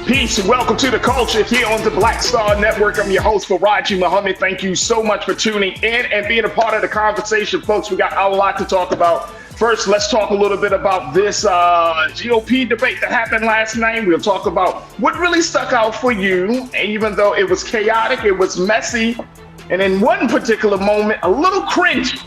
Peace and welcome to the culture here on the Black Star Network. I'm your host, Farajii Muhammad. Thank you so much for tuning in and being a part of the conversation, folks. We got a lot to talk about. First, let's talk a little bit about this GOP debate that happened last night. We'll talk about what really stuck out for you. And even though it was chaotic, it was messy, and in one particular moment, a little cringy.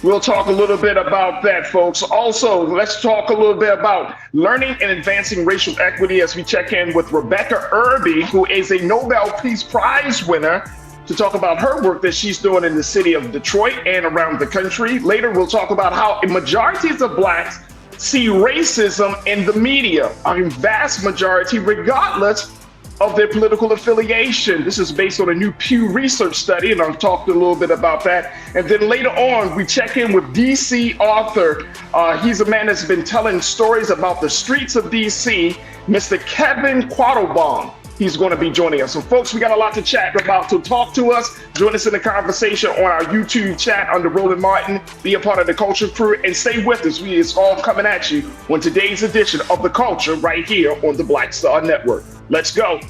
We'll talk a little bit about that, folks. Also, let's talk a little bit about learning and advancing racial equity as we check in with Rebecca Irby, who is a Nobel Peace Prize winner, to talk about her work that she's doing in the city of Detroit and around the country. Later, we'll talk about how majorities of Blacks see racism in the media, a vast majority, regardless of their political affiliation. This is based on a new Pew Research study, and I'll talk a little bit about that. And then later on, we check in with DC author. He's a man that's been telling stories about the streets of DC, Mr. Kevin Quattlebaum. He's going to be joining us. So, folks, we got a lot to chat about. So talk to us. Join us in the conversation on our YouTube chat under Roland Martin. Be a part of the Culture Crew and stay with us. It's all coming at you on today's edition of The Culture right here on the Black Star Network. Let's go.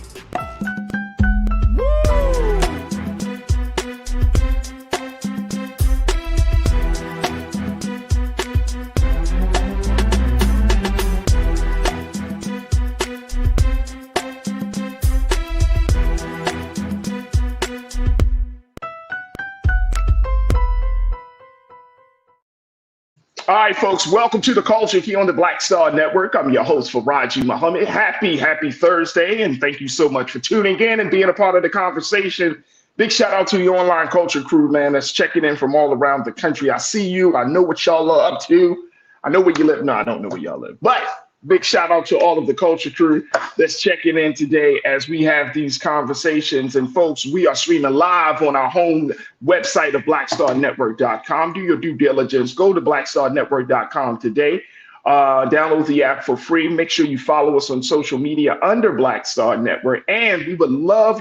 All right, folks, welcome to the culture here on the Black Star Network. I'm your host, Farajii Muhammad. Happy Thursday, and thank you so much for tuning in and being a part of the conversation. Big shout out to the online culture crew, man, that's checking in from all around the country. I see you. I know what y'all are up to. I know where you live. No, I don't know where y'all live, but big shout out to all of the culture crew that's checking in today as we have these conversations. And folks, we are streaming live on our home website of blackstarnetwork.com. Do your due diligence. Go to blackstarnetwork.com today. Download the app for free. Make sure you follow us on social media under Black Star Network. And we would love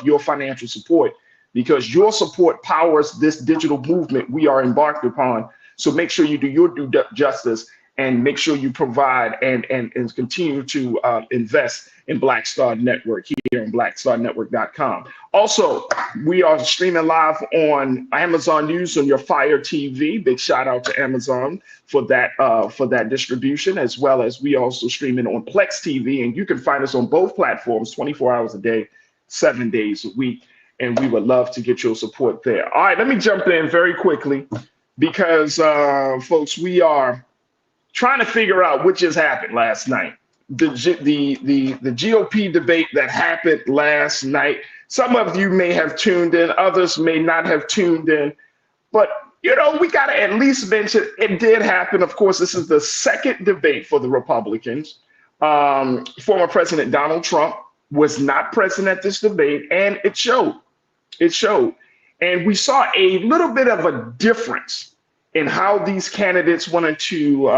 your financial support, because your support powers this digital movement we are embarked upon. So make sure you do your due justice and make sure you provide and continue to invest in Black Star Network here on blackstarnetwork.com. Also, we are streaming live on Amazon News on your Fire TV. Big shout out to Amazon for that distribution, as well as we also streaming on Plex TV. And you can find us on both platforms 24 hours a day, 7 days a week. And we would love to get your support there. All right, let me jump in very quickly because, folks, we are trying to figure out what just happened last night. The GOP debate that happened last night. Some of you may have tuned in, others may not have tuned in, but we got to at least mention it did happen. Of course, this is the second debate for the Republicans. Former President Donald Trump was not present at this debate, and it showed. And we saw a little bit of a difference in how these candidates wanted to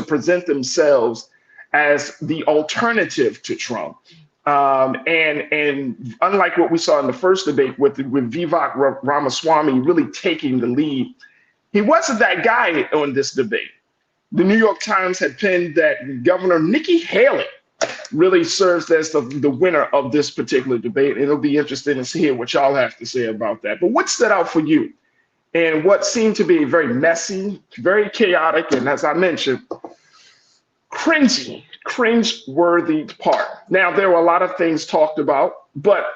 present themselves as the alternative to Trump. And unlike what we saw in the first debate with Vivek Ramaswamy really taking the lead, he wasn't that guy on this debate. The New York Times had penned that Governor Nikki Haley really serves as the winner of this particular debate. And it'll be interesting to hear what y'all have to say about that. But what stood out for you? And what seemed to be very messy, very chaotic, and as I mentioned, cringe-worthy part. Now, there were a lot of things talked about, but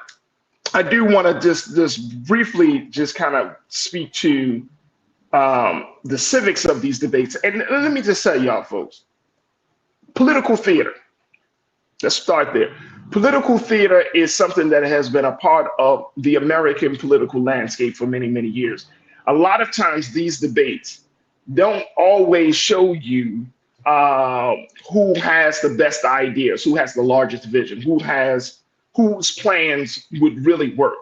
I do want to just briefly just kind of speak to the civics of these debates. And let me just say, y'all folks, political theater. Let's start there. Political theater is something that has been a part of the American political landscape for many, many years. A lot of times these debates don't always show you who has the best ideas, who has the largest vision, whose plans would really work.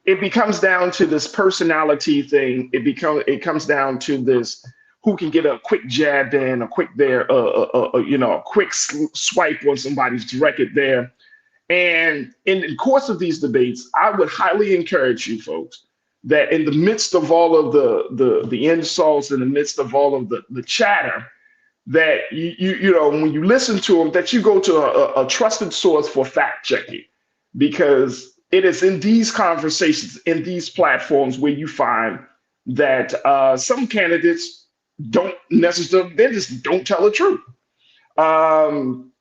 It becomes down to this personality thing. It comes down to this who can get a quick jab in, a quick there, a quick swipe on somebody's record there. And in the course of these debates, I would highly encourage you folks that in the midst of all of the insults, in the midst of all of the chatter, that you know, when you listen to them, that you go to a trusted source for fact checking, because it is in these conversations, in these platforms, where you find that some candidates don't necessarily, they just don't tell the truth. Um,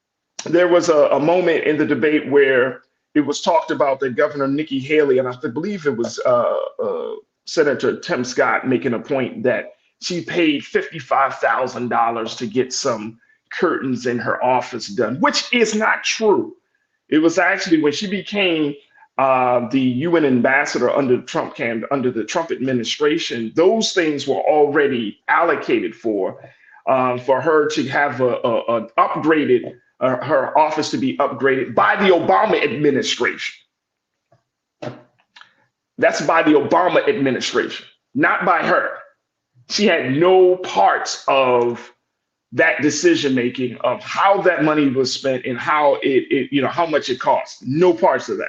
there was a moment in the debate where it was talked about that Governor Nikki Haley, and I believe it was Senator Tim Scott, making a point that she paid $55,000 to get some curtains in her office done, which is not true. It was actually when she became the UN ambassador under under the Trump administration. Those things were already allocated for her to have an upgraded, her office to be upgraded by the Obama administration. That's by the Obama administration, not by her. She had no parts of that decision making of how that money was spent and how it you know, how much it cost. No parts of that.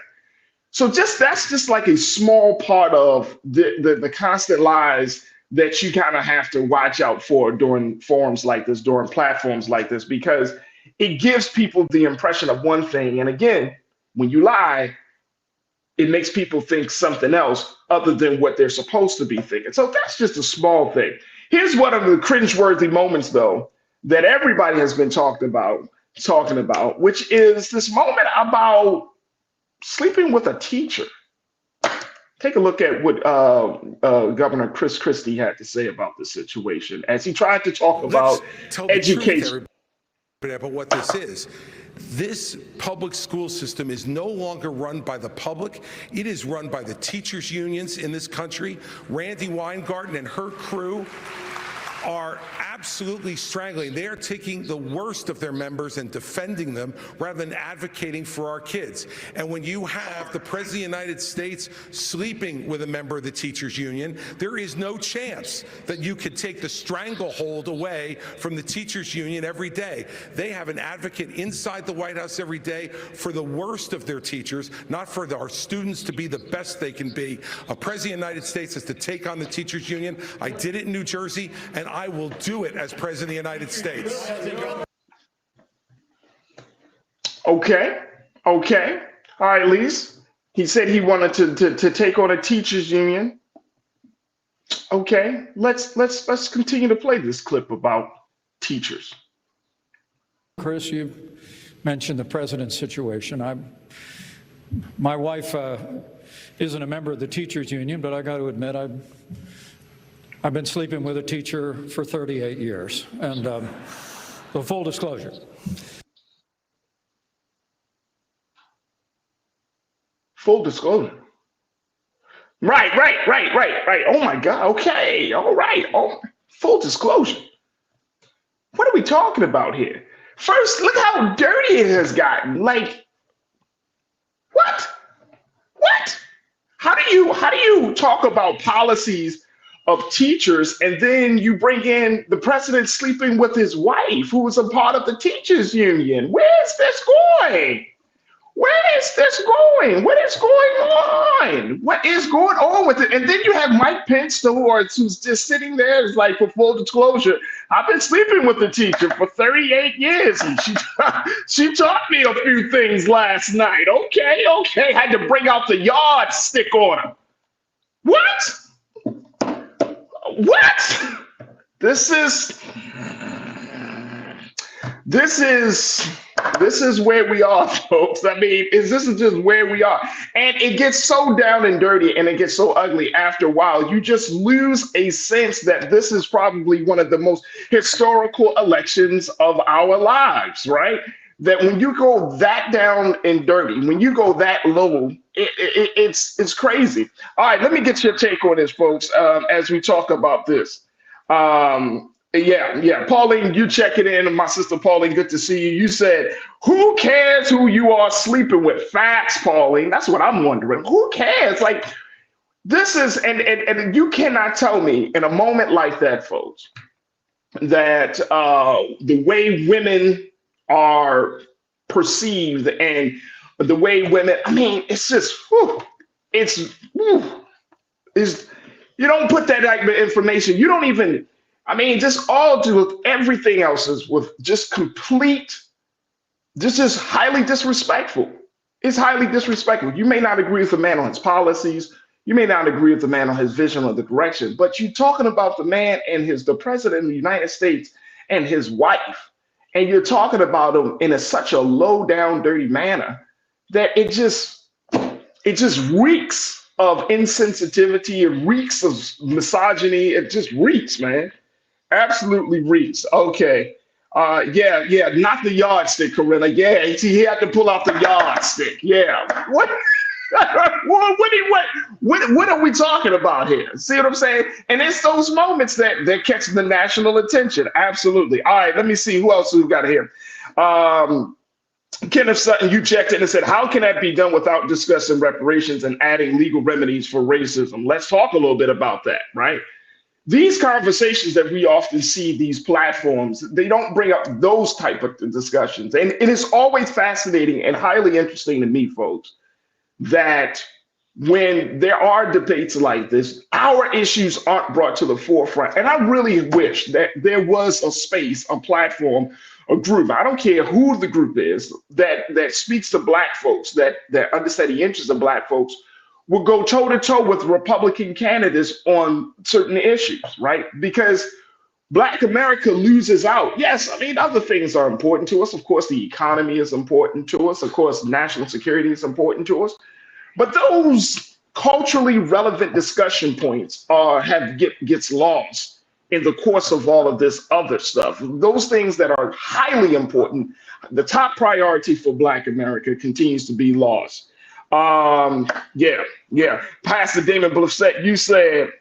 So that's just like a small part of the constant lies that you kind of have to watch out for during forums like this, during platforms like this, because it gives people the impression of one thing. And again, when you lie, it makes people think something else other than what they're supposed to be thinking. So that's just a small thing. Here's one of the cringeworthy moments, though, that everybody has been talking about, which is this moment about sleeping with a teacher. Take a look at what Governor Chris Christie had to say about the situation as he tried to talk about education. But what this is, this public school system is no longer run by the public. It is run by the teachers' unions in this country. Randi Weingarten and her crew are absolutely strangling. They are taking the worst of their members and defending them rather than advocating for our kids. And when you have the President of the United States sleeping with a member of the teachers union, there is no chance that you could take the stranglehold away from the teachers union every day. They have an advocate inside the White House every day for the worst of their teachers, not for our students to be the best they can be. A President of the United States has to take on the teachers union. I did it in New Jersey, and I will do it as President of the United States. Okay. All right, Lise. He said he wanted to take on a teachers union. Okay, let's continue to play this clip about teachers. Chris, you mentioned the president's situation. My wife isn't a member of the teachers union, but I got to admit I've been sleeping with a teacher for 38 years, and so full disclosure. Full disclosure. Right. Oh my God. Okay. All right. Oh, full disclosure. What are we talking about here? First, look how dirty it has gotten. Like, what? How do you talk about policies of teachers, and then you bring in the president sleeping with his wife, who was a part of the teachers union? Where is this going? What is going on with it? And then you have Mike Pence, who's just sitting there, is like, for full disclosure, I've been sleeping with the teacher for 38 years, and she taught me a few things last night. Okay, had to bring out the yardstick on him. What? This is where we are, folks. I mean, this is just where we are. And it gets so down and dirty, and it gets so ugly after a while. You just lose a sense that this is probably one of the most historical elections of our lives, right? That when you go that down and dirty, when you go that low, it's crazy. All right, let me get your take on this, folks, as we talk about this. Yeah. Pauline, you checking in. My sister Pauline, good to see you. You said, who cares who you are sleeping with? Facts, Pauline. That's what I'm wondering. Who cares? Like, this is, and you cannot tell me in a moment like that, folks, that the way women are perceived and the way women, I mean, it's just, you don't put that type of information. You don't even, I mean, just all do with everything else is with just complete, this is highly disrespectful. It's highly disrespectful. You may not agree with the man on his policies. You may not agree with the man on his vision or the direction, but you're talking about the man and the president of the United States and his wife, and you're talking about him in such a low down, dirty manner that it just reeks of insensitivity. It reeks of misogyny. It just reeks, man. Absolutely reeks. Okay. Yeah, not the yardstick, Corinna. Yeah, he had to pull out the yardstick. Yeah. What? what are we talking about here? See what I'm saying? And it's those moments that catch the national attention. Absolutely. All right, let me see who else we've got here. Kenneth Sutton, you checked in and said, how can that be done without discussing reparations and adding legal remedies for racism? Let's talk a little bit about that, right? These conversations that we often see, these platforms, they don't bring up those type of discussions. And it is always fascinating and highly interesting to me, folks, that when there are debates like this, our issues aren't brought to the forefront. And I really wish that there was a space, a platform, a group, I don't care who the group is, that speaks to Black folks, that understand the interests of Black folks, will go toe to toe with Republican candidates on certain issues, right? Because Black America loses out. Yes, I mean, other things are important to us. Of course, the economy is important to us. Of course, national security is important to us. But those culturally relevant discussion points gets lost in the course of all of this other stuff. Those things that are highly important, the top priority for Black America continues to be lost. Yeah. Pastor Damon Blissett, you said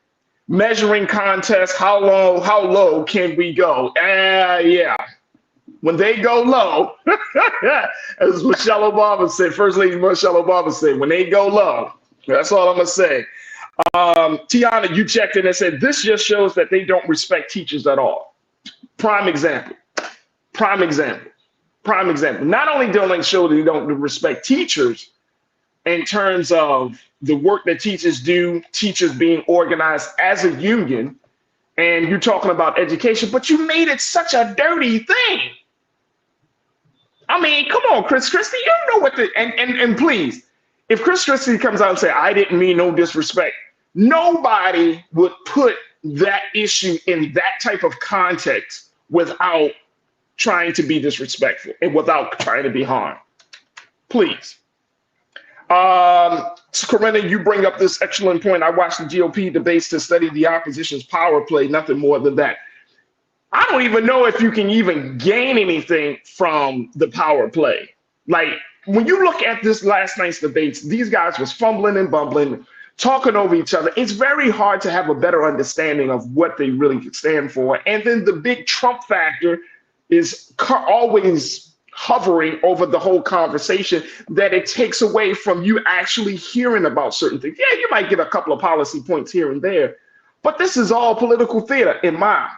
measuring contest, how low can we go? Yeah. When they go low, as Michelle Obama said, First Lady Michelle Obama said, when they go low, that's all I'm gonna say. Tiana, you checked in and said, this just shows that they don't respect teachers at all. Prime example. Not only don't they show that they don't respect teachers in terms of the work that teachers do, teachers being organized as a union, and you're talking about education, but you made it such a dirty thing. I mean, come on, Chris Christie, you know what and please, if Chris Christie comes out and say, I didn't mean no disrespect, nobody would put that issue in that type of context without trying to be disrespectful and without trying to be harmed. Please. Corinna, you bring up this excellent point. I watched the GOP debates to study the opposition's power play, nothing more than that. I don't even know if you can even gain anything from the power play. Like, when you look at this last night's debates, these guys was fumbling and bumbling, talking over each other. It's very hard to have a better understanding of what they really stand for. And then the big Trump factor is always hovering over the whole conversation, that it takes away from you actually hearing about certain things. Yeah, you might get a couple of policy points here and there, but this is all political theater in my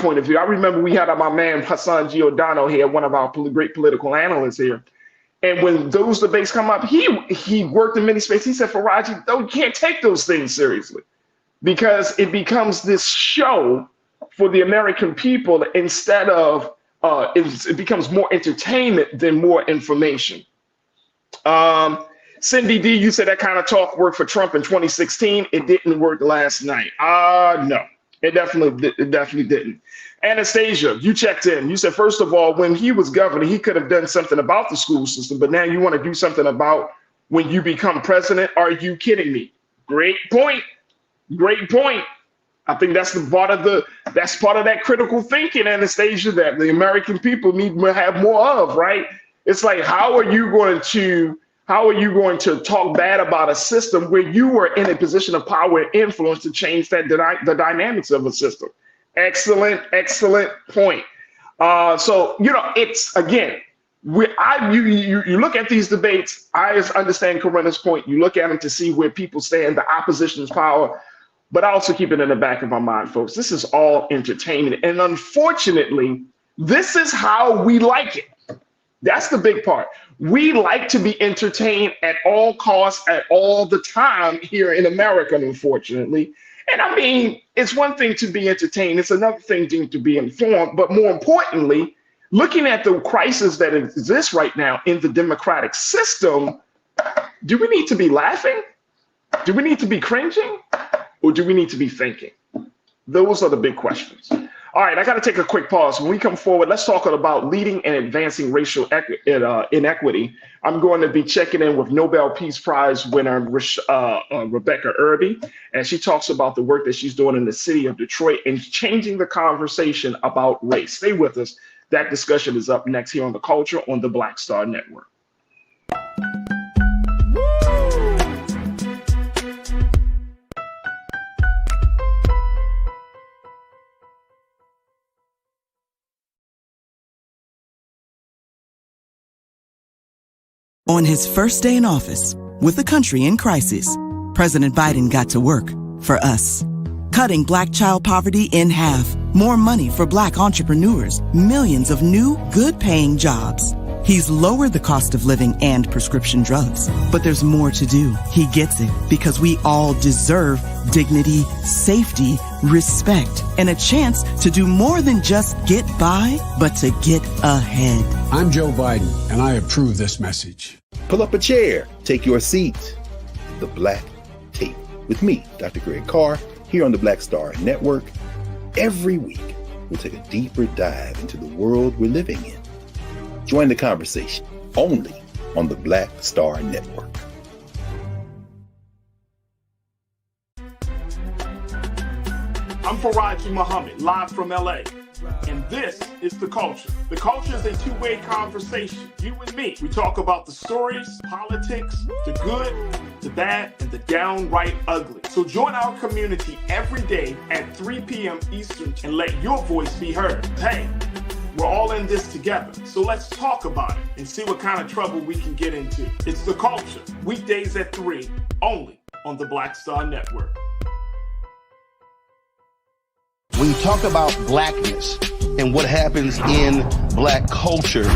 point of view. I remember we had my man Hassan Giordano here, one of our great political analysts here. And when those debates come up, he worked in many spaces. He said, Farajii, you can't take those things seriously because it becomes this show for the American people instead of it becomes more entertainment than more information. Cindy D, you said that kind of talk worked for Trump in 2016. It didn't work last night. No, it definitely didn't. Anastasia, you checked in. You said, first of all, when he was governor, he could have done something about the school system, but now you want to do something about when you become president? Are you kidding me? Great point. I think that's part of that critical thinking, Anastasia, that the American people need to have more of, right? It's like, how are you going to talk bad about a system where you were in a position of power and influence to change the dynamics of a system? Excellent point. So, it's, again, you look at these debates. I understand Corinna's point. You look at them to see where people stand, the opposition's power. But I also keep it in the back of my mind, folks. This is all entertainment. And unfortunately, this is how we like it. That's the big part. We like to be entertained at all costs, at all the time here in America, unfortunately. And I mean, it's one thing to be entertained, it's another thing to be informed, but more importantly, looking at the crisis that exists right now in the democratic system, do we need to be laughing? Do we need to be cringing? Or do we need to be thinking? Those are the big questions. All right, I got to take a quick pause. When we come forward, let's talk about leading and advancing racial inequity. I'm going to be checking in with Nobel Peace Prize winner Rebecca Irby, and she talks about the work that she's doing in the city of Detroit and changing the conversation about race. Stay with us. That discussion is up next here on The Culture on the Black Star Network. On his first day in office, with the country in crisis, President Biden got to work for us. Cutting Black child poverty in half, more money for Black entrepreneurs, millions of new, good-paying jobs. He's lowered the cost of living and prescription drugs. But there's more to do. He gets it because we all deserve dignity, safety, respect, and a chance to do more than just get by, but to get ahead. I'm Joe Biden, and I approve this message. Pull up a chair, take your seat. The Black Tape with me, Dr. Greg Carr, here on the Black Star Network. Every week, we'll take a deeper dive into the world we're living in. Join the conversation only on the Black Star Network. I'm Farajii Muhammad, live from LA. And this is The Culture. The Culture is a two-way conversation. You and me. We talk about the stories, politics, the good, the bad, and the downright ugly. So join our community every day at 3 p.m. Eastern and let your voice be heard. Hey, we're all in this together. So let's talk about it and see what kind of trouble we can get into. It's The Culture, weekdays at 3, only on the Black Star Network. When you talk about blackness and what happens in Black culture,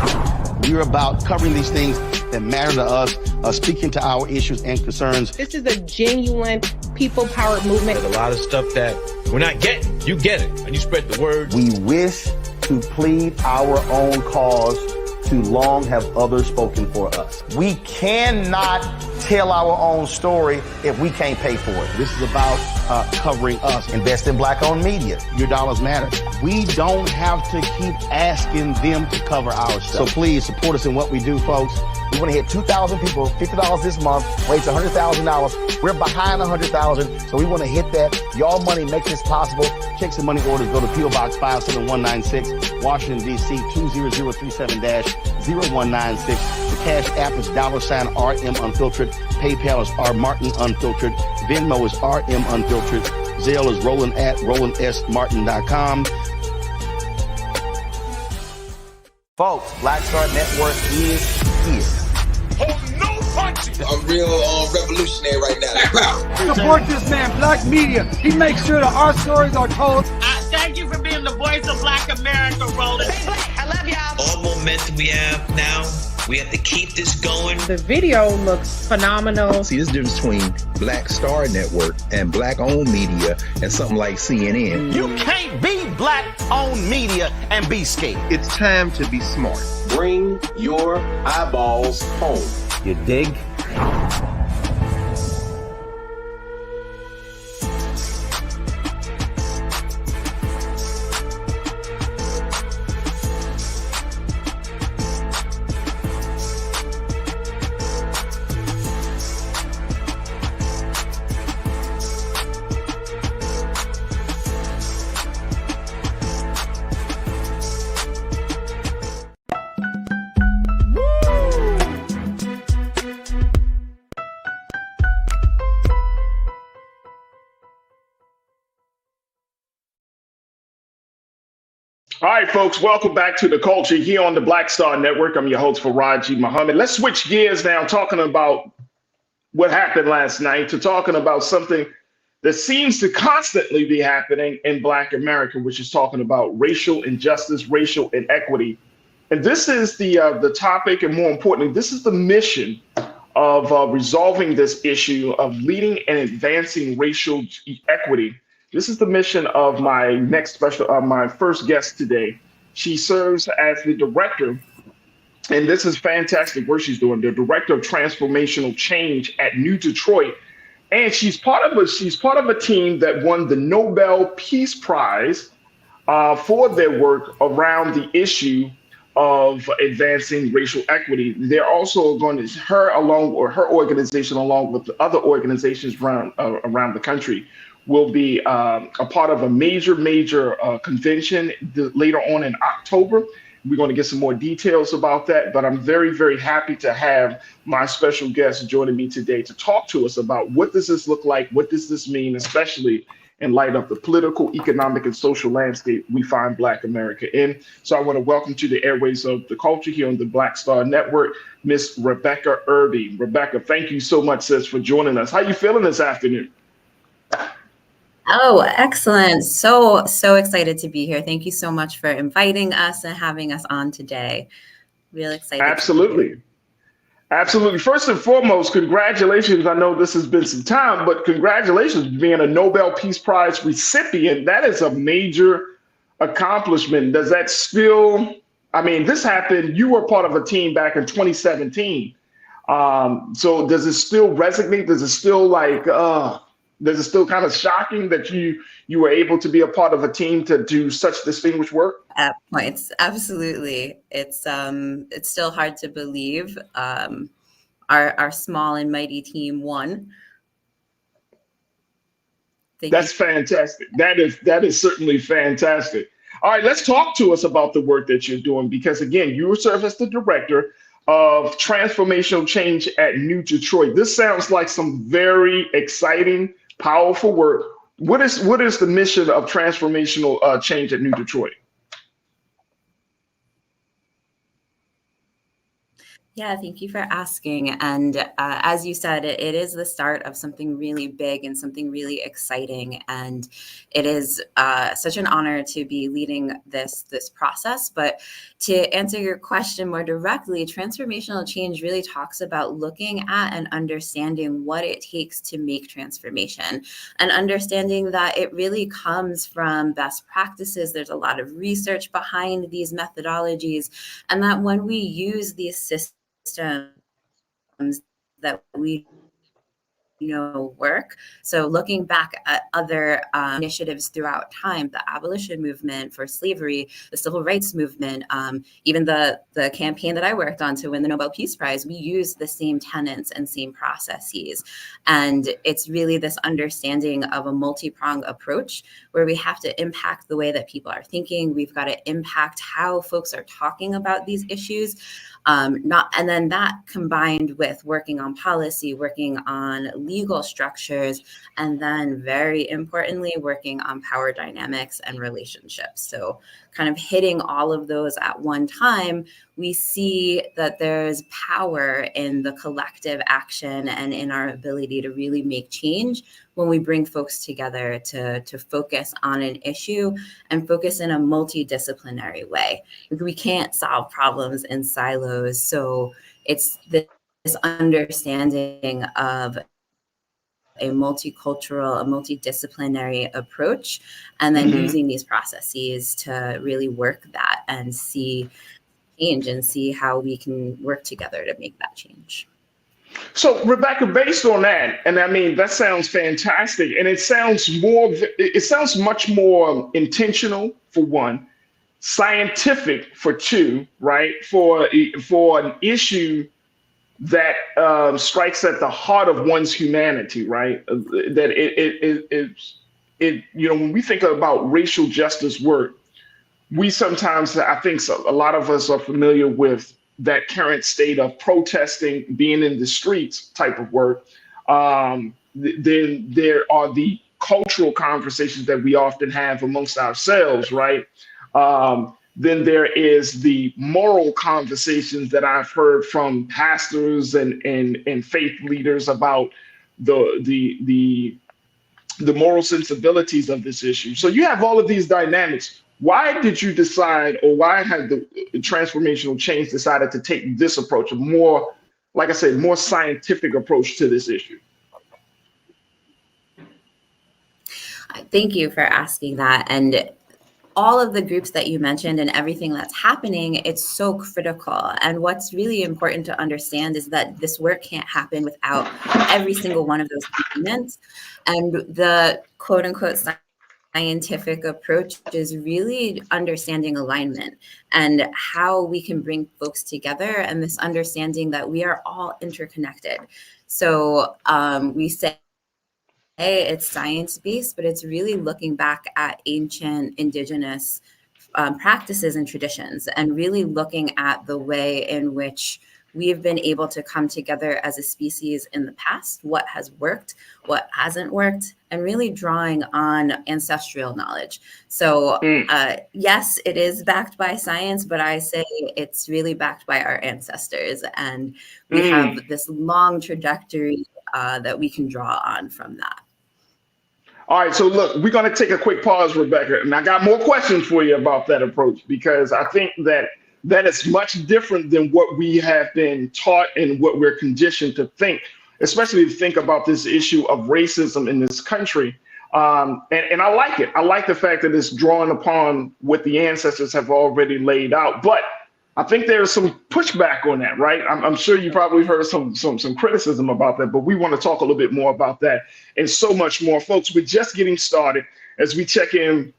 we're about covering these things that matter to us, speaking to our issues and concerns. This is a genuine people-powered movement. There's a lot of stuff that we're not getting. You get it, and you spread the word. We wish to plead our own cause. Too long have others spoken for us. We cannot tell our own story if we can't pay for it. This is about covering us. Invest in Black-owned media. Your dollars matter. We don't have to keep asking them to cover our stuff. So please support us in what we do, folks. We want to hit 2,000 people, $50 this month, raise $100,000. We're behind 100,000, so we want to hit that. Y'all money makes this possible. Checks and money orders go to P.O. Box 57196, Washington, D.C. 20037-0196. The Cash App is $RM Unfiltered. PayPal is R Martin Unfiltered. Venmo is RM Unfiltered. Zelle is Roland at RolandSMartin.com. Folks, Black Star Network is here. I'm real revolutionary right now. Support this man, Black Media. He makes sure that our stories are told. Thank you for being the voice of Black America, Roland. I love y'all. All momentum we have now, we have to keep this going. The video looks phenomenal. See, this difference between Black Star Network and Black-owned media and something like CNN. You can't be Black-owned media and be scared. It's time to be smart. Bring your eyeballs home. You dig? All right, folks, welcome back to The Culture here on the Black Star Network. I'm your host, Farajii Muhammad. Let's switch gears now, talking about what happened last night, to talking about something that seems to constantly be happening in Black America, which is talking about racial injustice, racial inequity. And this is the topic, and more importantly, this is the mission of resolving this issue of leading and advancing racial equity. This is the mission of my first guest today. She serves as the director, and this is fantastic work she's doing, the director of transformational change at New Detroit. And she's part of a team that won the Nobel Peace Prize for their work around the issue of advancing racial equity. They're also going to her organization, along with the other organizations around the country, will be a part of a major convention later on in October. We're going to get some more details about that, but I'm very, very happy to have my special guest joining me today to talk to us about what does this look like, what does this mean, especially in light of the political, economic, and social landscape we find Black America in. So I want to welcome to the airways of the culture here on the Black Star Network, Miss Rebecca Irby. Rebecca, thank you so much, sis, for joining us. How you feeling this afternoon? Oh, excellent. So excited to be here. Thank you so much for inviting us and having us on today. Real excited. Absolutely. Absolutely. First and foremost, congratulations. I know this has been some time, but congratulations being a Nobel Peace Prize recipient. That is a major accomplishment. Does that still, I mean, this happened, you were part of a team back in 2017. So does it still resonate? Does it still does it still kind of shocking that you were able to be a part of a team to do such distinguished work? At points, absolutely. It's still hard to believe. Our small and mighty team won. That's fantastic. That is certainly fantastic. All right, let's talk to us about the work that you're doing, because again, you serve as the director of transformational change at New Detroit. This sounds like some very exciting, powerful work. What is the mission of transformational change at New Detroit? Yeah, thank you for asking. And as you said, it is the start of something really big and something really exciting. And it is such an honor to be leading this process. But to answer your question more directly, transformational change really talks about looking at and understanding what it takes to make transformation, and understanding that it really comes from best practices. There's a lot of research behind these methodologies, and that when we use these systems that we work. So looking back at other initiatives throughout time, the abolition movement for slavery, the civil rights movement, even the campaign that I worked on to win the Nobel Peace Prize, we use the same tenets and same processes. And it's really this understanding of a multi-pronged approach where we have to impact the way that people are thinking. We've got to impact how folks are talking about these issues. And then that combined with working on policy, working on legal structures, and then very importantly, working on power dynamics and relationships. So kind of hitting all of those at one time, we see that there's power in the collective action and in our ability to really make change when we bring folks together to focus on an issue and focus in a multidisciplinary way. We can't solve problems in silos. So it's this understanding of a multicultural, a multidisciplinary approach, and then using these processes to really work that and see change and see how we can work together to make that change. So Rebecca, based on that, and I mean, that sounds fantastic. And it sounds much more intentional for one, scientific for two, right? For an issue that strikes at the heart of one's humanity, right? That it when we think about racial justice work, we sometimes, I think a lot of us are familiar with that current state of protesting, being in the streets type of work. Then there are the cultural conversations that we often have amongst ourselves, right? Then there is the moral conversations that I've heard from pastors and faith leaders about the moral sensibilities of this issue. So you have all of these dynamics. Why did you decide, or why had the transformational change decided to take this approach, a more like I said, more scientific approach to this issue? Thank you for asking that. And all of the groups that you mentioned and everything that's happening, it's so critical. And what's really important to understand is that this work can't happen without every single one of those components. And the quote unquote scientific approach is really understanding alignment and how we can bring folks together, and this understanding that we are all interconnected. So we say it's science-based, but it's really looking back at ancient indigenous practices and traditions, and really looking at the way in which we've been able to come together as a species in the past, what has worked, what hasn't worked, and really drawing on ancestral knowledge. So yes, it is backed by science, but I say it's really backed by our ancestors. And we have this long trajectory that we can draw on from that. All right, so look, we're going to take a quick pause, Rebecca, and I got more questions for you about that approach, because I think that is much different than what we have been taught and what we're conditioned to think, especially to think about this issue of racism in this country. And I like it. I like the fact that it's drawing upon what the ancestors have already laid out. But I think there's some pushback on that, right? I'm sure you probably heard some criticism about that, but we want to talk a little bit more about that and so much more. Folks, we're just getting started as we check in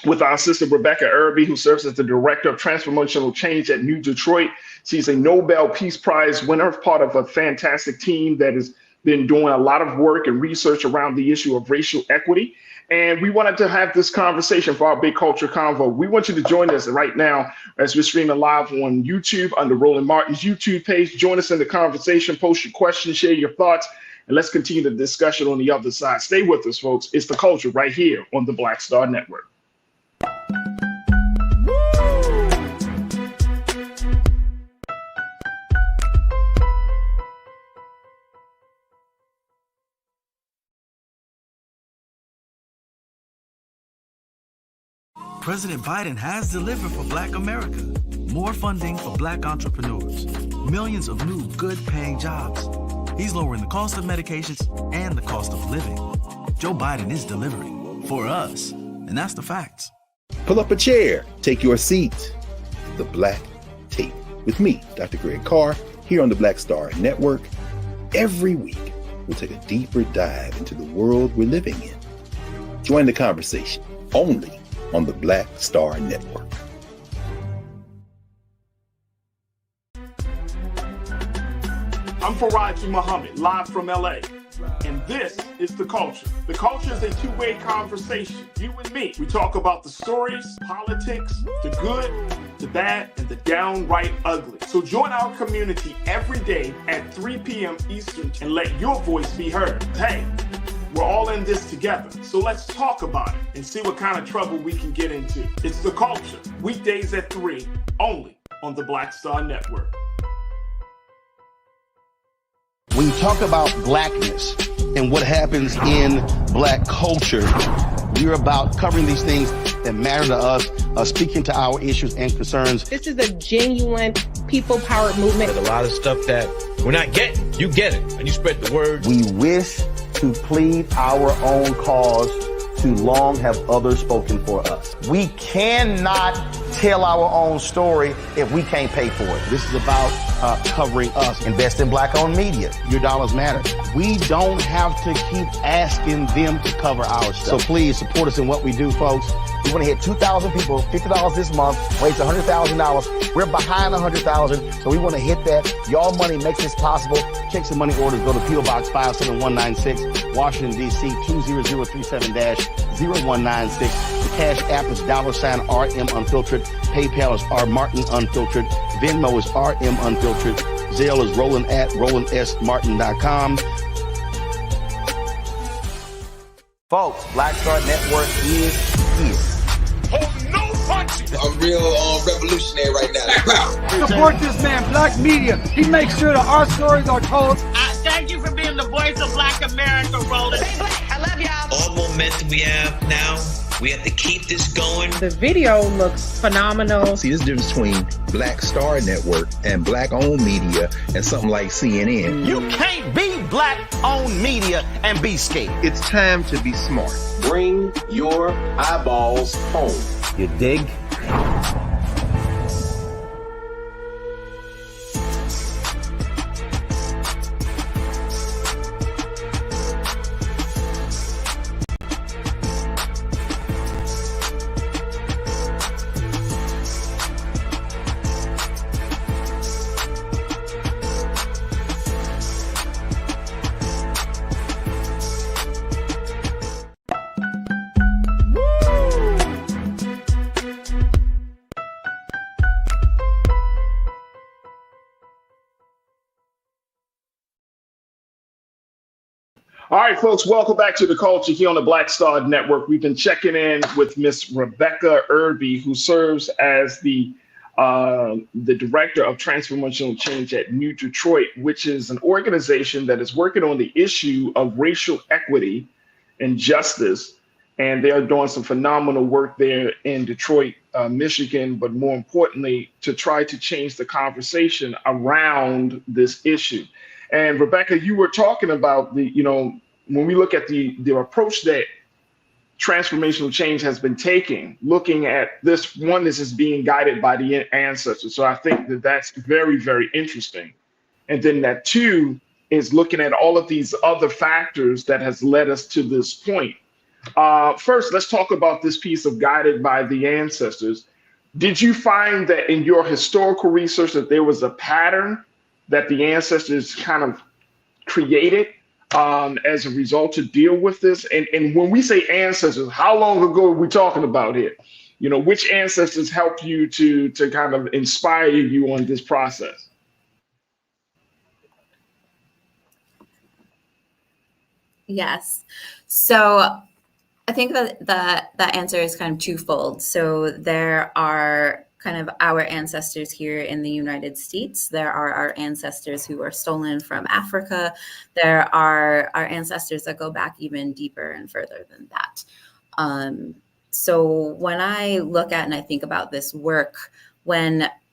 with our sister, Rebecca Irby, who serves as the Director of Transformational Change at New Detroit. She's a Nobel Peace Prize winner, part of a fantastic team that has been doing a lot of work and research around the issue of racial equity. And we wanted to have this conversation for our Big Culture Convo. We want you to join us right now as we're streaming live on YouTube under Roland Martin's YouTube page. Join us in the conversation, post your questions, share your thoughts, and let's continue the discussion on the other side. Stay with us, folks. It's The Culture right here on the Black Star Network. President Biden has delivered for Black America. More funding for Black entrepreneurs. Millions of new good-paying jobs. He's lowering the cost of medications and the cost of living. Joe Biden is delivering for us, and that's the facts. Pull up a chair, take your seat. The Black Tape with me, Dr. Greg Carr, here on the Black Star Network. Every week, we'll take a deeper dive into the world we're living in. Join the conversation only on the Black Star Network. I'm Farajii Muhammad, live from LA. And this is The Culture. The Culture is a two-way conversation. You and me. We talk about the stories, politics, the good, the bad, and the downright ugly. So join our community every day at 3 p.m. Eastern and let your voice be heard. Hey, we're all in this together. So let's talk about it and see what kind of trouble we can get into. It's The Culture, weekdays at 3, only on the Black Star Network. When you talk about blackness and what happens in Black culture, we're about covering these things that matter to us, speaking to our issues and concerns. This is a genuine people-powered movement. There's a lot of stuff that we're not getting. You get it, and you spread the word. We wish to plead our own cause. Too long have others spoken for us. We cannot tell our own story if we can't pay for it. This is about covering us. Invest in Black-owned media. Your dollars matter. We don't have to keep asking them to cover our stuff. So please support us in what we do, folks. We want to hit 2,000 people, $50 this month, raise $100,000. We're behind 100,000, so we want to hit that. Y'all money makes this possible. Check some money orders. Go to P.O. Box 57196, Washington, D.C. 20037-0196. The Cash App is $RM Unfiltered. PayPal is R Martin Unfiltered. Venmo is RM Unfiltered. Zelle is Roland at RolandSMartin.com. Folks, Black Star Network is here. Hold no punches. I'm real revolutionary right now. Support this man, Black media. He makes sure that our stories are told. Thank you for being the voice of Black America, Roland. Stay Black. I love y'all. All momentum we have now, We have to keep this going. The video looks phenomenal. See, this difference between Black Star Network and Black-owned media and something like CNN. You can't be Black-owned media and be scared. It's time to be smart. Bring your eyeballs home. You dig? All right, folks, welcome back to The Culture here on the Black Star Network. We've been checking in with Miss Rebecca Irby, who serves as the Director of Transformational Change at New Detroit, which is an organization that is working on the issue of racial equity and justice. And they are doing some phenomenal work there in Detroit, Michigan, but more importantly, to try to change the conversation around this issue. And Rebecca, you were talking about when we look at the approach that transformational change has been taking, looking at this is being guided by the ancestors. So I think that that's very, very interesting. And then that two is looking at all of these other factors that has led us to this point. First, let's talk about this piece of guided by the ancestors. Did you find that in your historical research that there was a pattern that the ancestors kind of created as a result to deal with this? And when we say ancestors, how long ago are we talking about here? Which ancestors helped you to kind of inspire you on this process? Yes. So I think that answer is kind of twofold. So there are kind of our ancestors here in the United States. There are our ancestors who were stolen from Africa. There are our ancestors that go back even deeper and further than that. So when I look at and I think about this work,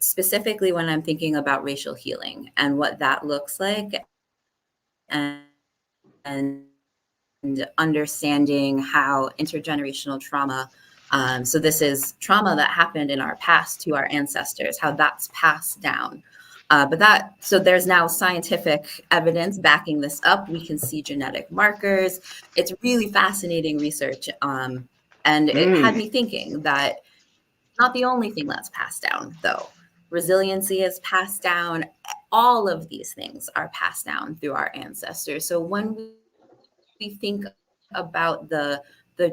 specifically when I'm thinking about racial healing and what that looks like, and understanding how intergenerational trauma, so this is trauma that happened in our past to our ancestors, how that's passed down. So there's now scientific evidence backing this up. We can see genetic markers. It's really fascinating research. And it had me thinking that not the only thing that's passed down, though. Resiliency is passed down. All of these things are passed down through our ancestors. So when we think about the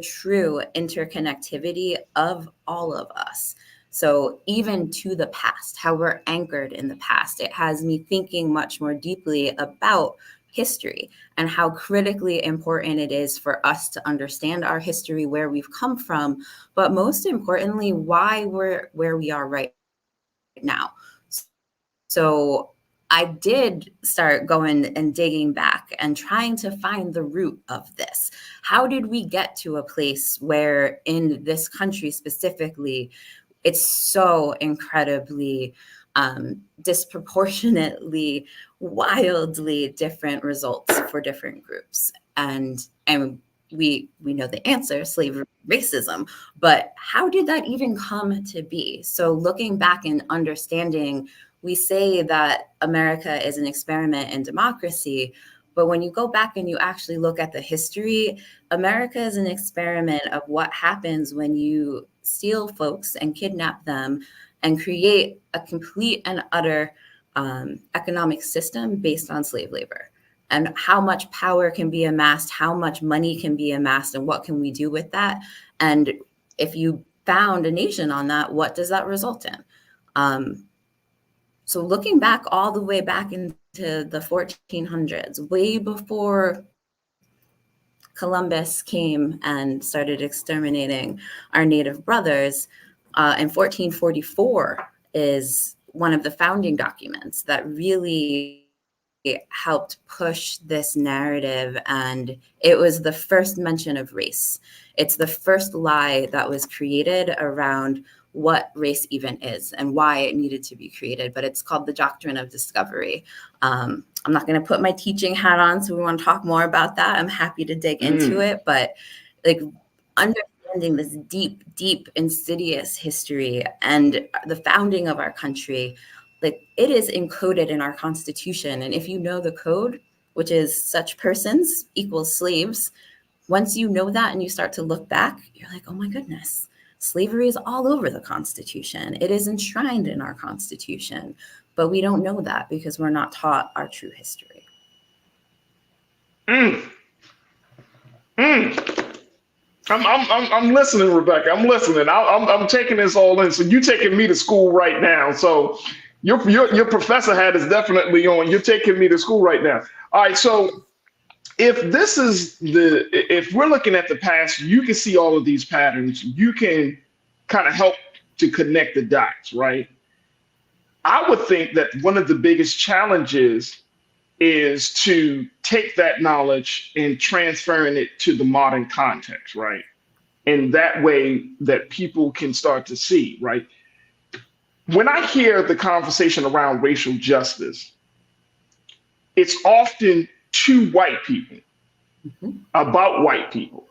true interconnectivity of all of us, so even to the past, how we're anchored in the past, it has me thinking much more deeply about history and how critically important it is for us to understand our history, where we've come from, but most importantly, why we're where we are right now. So I did start going and digging back and trying to find the root of this. How did we get to a place where in this country specifically, it's so incredibly disproportionately, wildly different results for different groups? And we know the answer, slavery, racism, but how did that even come to be? So looking back and understanding, we say that America is an experiment in democracy, but when you go back and you actually look at the history, America is an experiment of what happens when you steal folks and kidnap them and create a complete and utter economic system based on slave labor, and how much power can be amassed, how much money can be amassed, and what can we do with that? And if you found a nation on that, what does that result in? So looking back all the way back into the 1400s, way before Columbus came and started exterminating our native brothers, in 1444 is one of the founding documents that really helped push this narrative, and it was the first mention of race. It's the first lie that was created around what race even is and why it needed to be created, but it's called the doctrine of discovery. I'm not going to put my teaching hat on, so we want to talk more about that. I'm happy to dig into it, but like understanding this deep, deep, insidious history and the founding of our country, like it is encoded in our Constitution. And if you know the code, which is such persons equals slaves, once you know that and you start to look back, you're like, oh my goodness, slavery is all over the Constitution. It is enshrined in our Constitution, but we don't know that because we're not taught our true history. I'm listening, Rebecca. I'm listening. I'm taking this all in. So you're taking me to school right now. So your professor hat is definitely on. You're taking me to school right now. All right. So if we're looking at the past, you can see all of these patterns. You can kind of help to connect the dots, right? I would think that one of the biggest challenges is to take that knowledge and transferring it to the modern context, right? And that way that people can start to see, right? When I hear the conversation around racial justice, it's often to white people, about white people.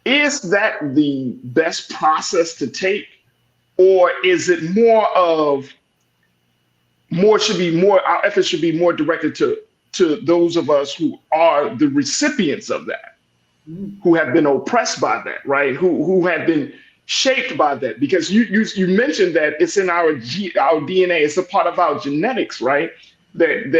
Is that the best process to take? Or is it our efforts should be more directed to those of us who are the recipients of that, who have been oppressed by that, right? Who have been shaped by that? Because you mentioned that it's in our DNA, it's a part of our genetics, right? That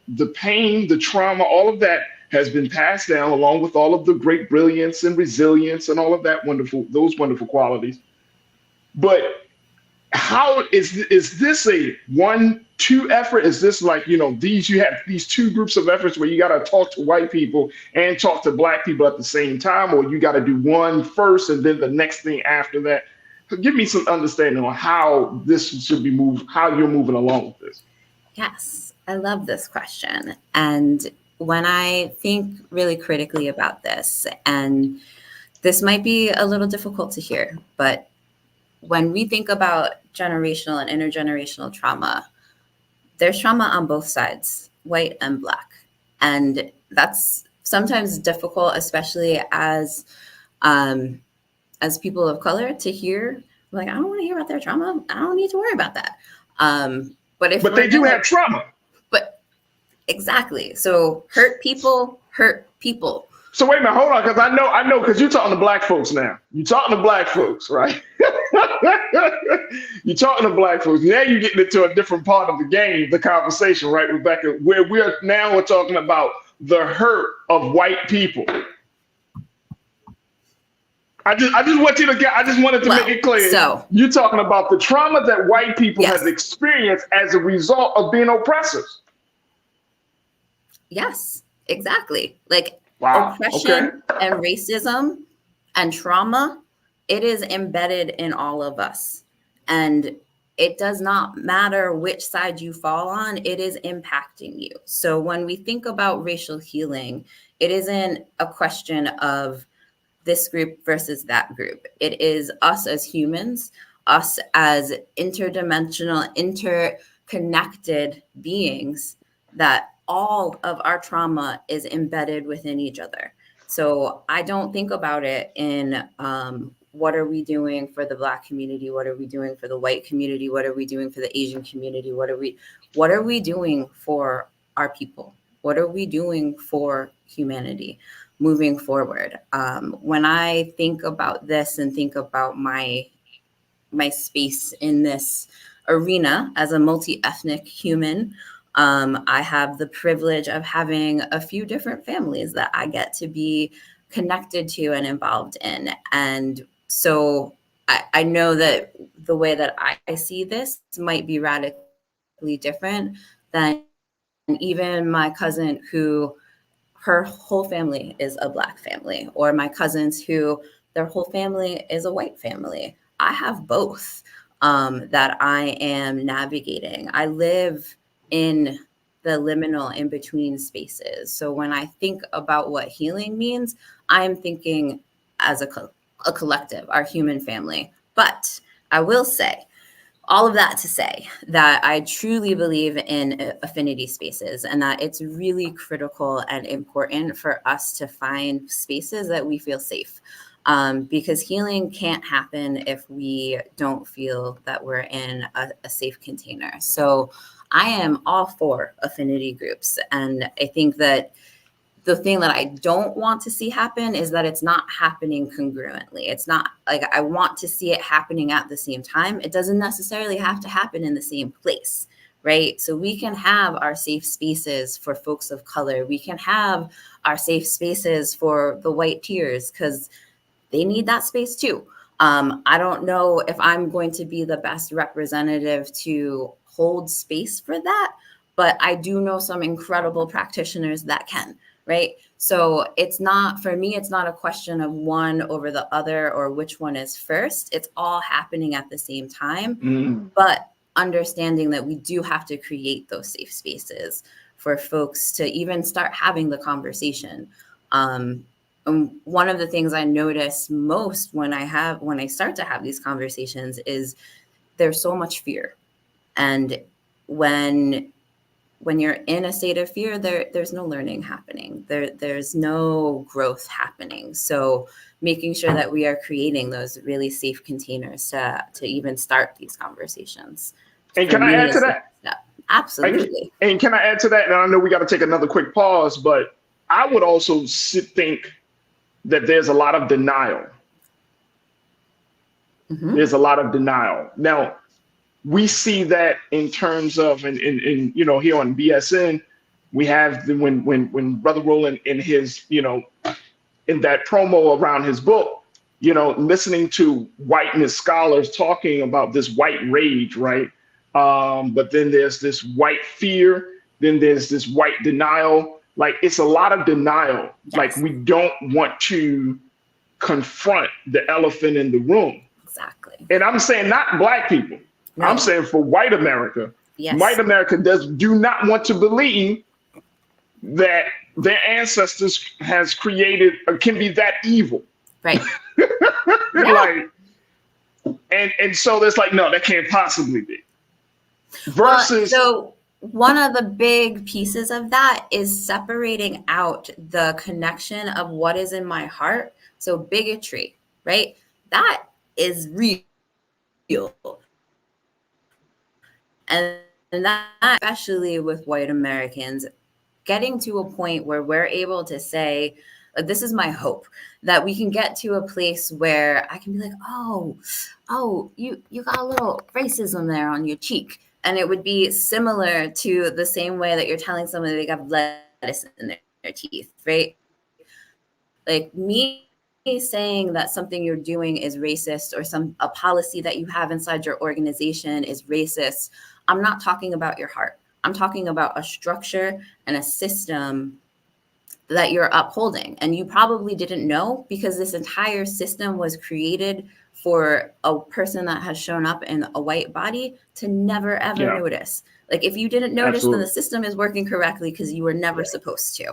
the pain, the trauma, all of that has been passed down along with all of the great brilliance and resilience and all of those wonderful qualities. But how is this a 1-2 effort? Is this like, you have these two groups of efforts where you got to talk to white people and talk to black people at the same time, or you got to do one first and then the next thing after that? Give me some understanding on how this should be moved, how you're moving along with this. Yes, I love this question. And when I think really critically about this, and this might be a little difficult to hear, but when we think about generational and intergenerational trauma, there's trauma on both sides, white and black. And that's sometimes difficult, especially as people of color, to hear. Like, I don't want to hear about their trauma. I don't need to worry about that. But they do have trauma. But exactly. So hurt people hurt people. So wait a minute, hold on, because I know, because you're talking to black folks now. You're talking to black folks, right? You're talking to black folks. Now you're getting into a different part of the game, the conversation, right, Rebecca? Where we're talking about the hurt of white people. I just wanted to make it clear. So you're talking about the trauma that white people have experienced as a result of being oppressors. Yes, exactly. Like, wow. Oppression and racism and trauma, it is embedded in all of us. And it does not matter which side you fall on, it is impacting you. So when we think about racial healing, it isn't a question of this group versus that group. It is us as humans, us as interdimensional, interconnected beings, that all of our trauma is embedded within each other. So I don't think about it in what are we doing for the Black community? What are we doing for the white community? What are we doing for the Asian community? What are we doing for our people? What are we doing for humanity moving forward? When I think about this and think about my space in this arena as a multi-ethnic human, I have the privilege of having a few different families that I get to be connected to and involved in. And so I know that the way that I see this might be radically different than even my cousin who her whole family is a Black family, or my cousins who their whole family is a white family. I have both that I am navigating. I live in the liminal in between spaces. So when I think about what healing means, I'm thinking as a collective, our human family. But I will say, all of that to say that I truly believe in affinity spaces, and that it's really critical and important for us to find spaces that we feel safe. Because healing can't happen if we don't feel that we're in a safe container. So I am all for affinity groups. And I think that the thing that I don't want to see happen is that it's not happening congruently. It's not like I want to see it happening at the same time. It doesn't necessarily have to happen in the same place, right? So we can have our safe spaces for folks of color. We can have our safe spaces for the white peers because they need that space too. I don't know if I'm going to be the best representative to hold space for that, but I do know some incredible practitioners that can. Right. So it's not, for me, it's not a question of one over the other or which one is first. It's all happening at the same time, but understanding that we do have to create those safe spaces for folks to even start having the conversation. And one of the things I notice most when I start to have these conversations is there's so much fear. And when you're in a state of fear, there's no learning happening. There's no growth happening. So making sure that we are creating those really safe containers to even start these conversations. And can I add to that? Absolutely. And can I add to that? And I know we got to take another quick pause, but I would also think that there's a lot of denial. There's a lot of denial. Now, we see that in terms of, and you know, here on BSN, we have when Brother Roland in his, you know, in that promo around his book, you know, listening to whiteness scholars talking about this white rage, right? But then there's this white fear, then there's this white denial. Like, it's a lot of denial. Yes. Like, we don't want to confront the elephant in the room. Exactly. And I'm saying not Black people. No. I'm saying for white America. Yes. White America do not want to believe that their ancestors has created or can be that evil. Right. Like, and so there's like, no, that can't possibly be. Versus so one of the big pieces of that is separating out the connection of what is in my heart. So bigotry, right? That is real. And that, especially with white Americans, getting to a point where we're able to say, this is my hope, that we can get to a place where I can be like, oh, you got a little racism there on your cheek. And it would be similar to the same way that you're telling somebody they got lettuce in their teeth, right? Like me saying that something you're doing is racist or a policy that you have inside your organization is racist, I'm not talking about your heart. I'm talking about a structure and a system that you're upholding. And you probably didn't know because this entire system was created for a person that has shown up in a white body to never, ever notice. Like, if you didn't notice, then the system is working correctly because you were never supposed to.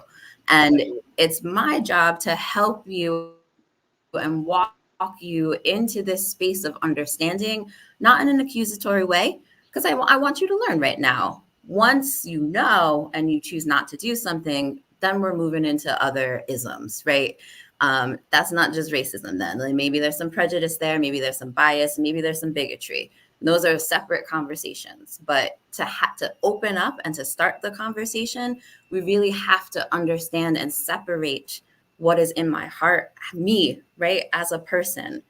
And it's my job to help you and walk you into this space of understanding, not in an accusatory way, because I want you to learn right now. Once you know and you choose not to do something, then we're moving into other isms, right? That's not just racism then. Like, maybe there's some prejudice there, maybe there's some bias, maybe there's some bigotry. Those are separate conversations. But to open up and to start the conversation, we really have to understand and separate what is in my heart, me, right, as a person,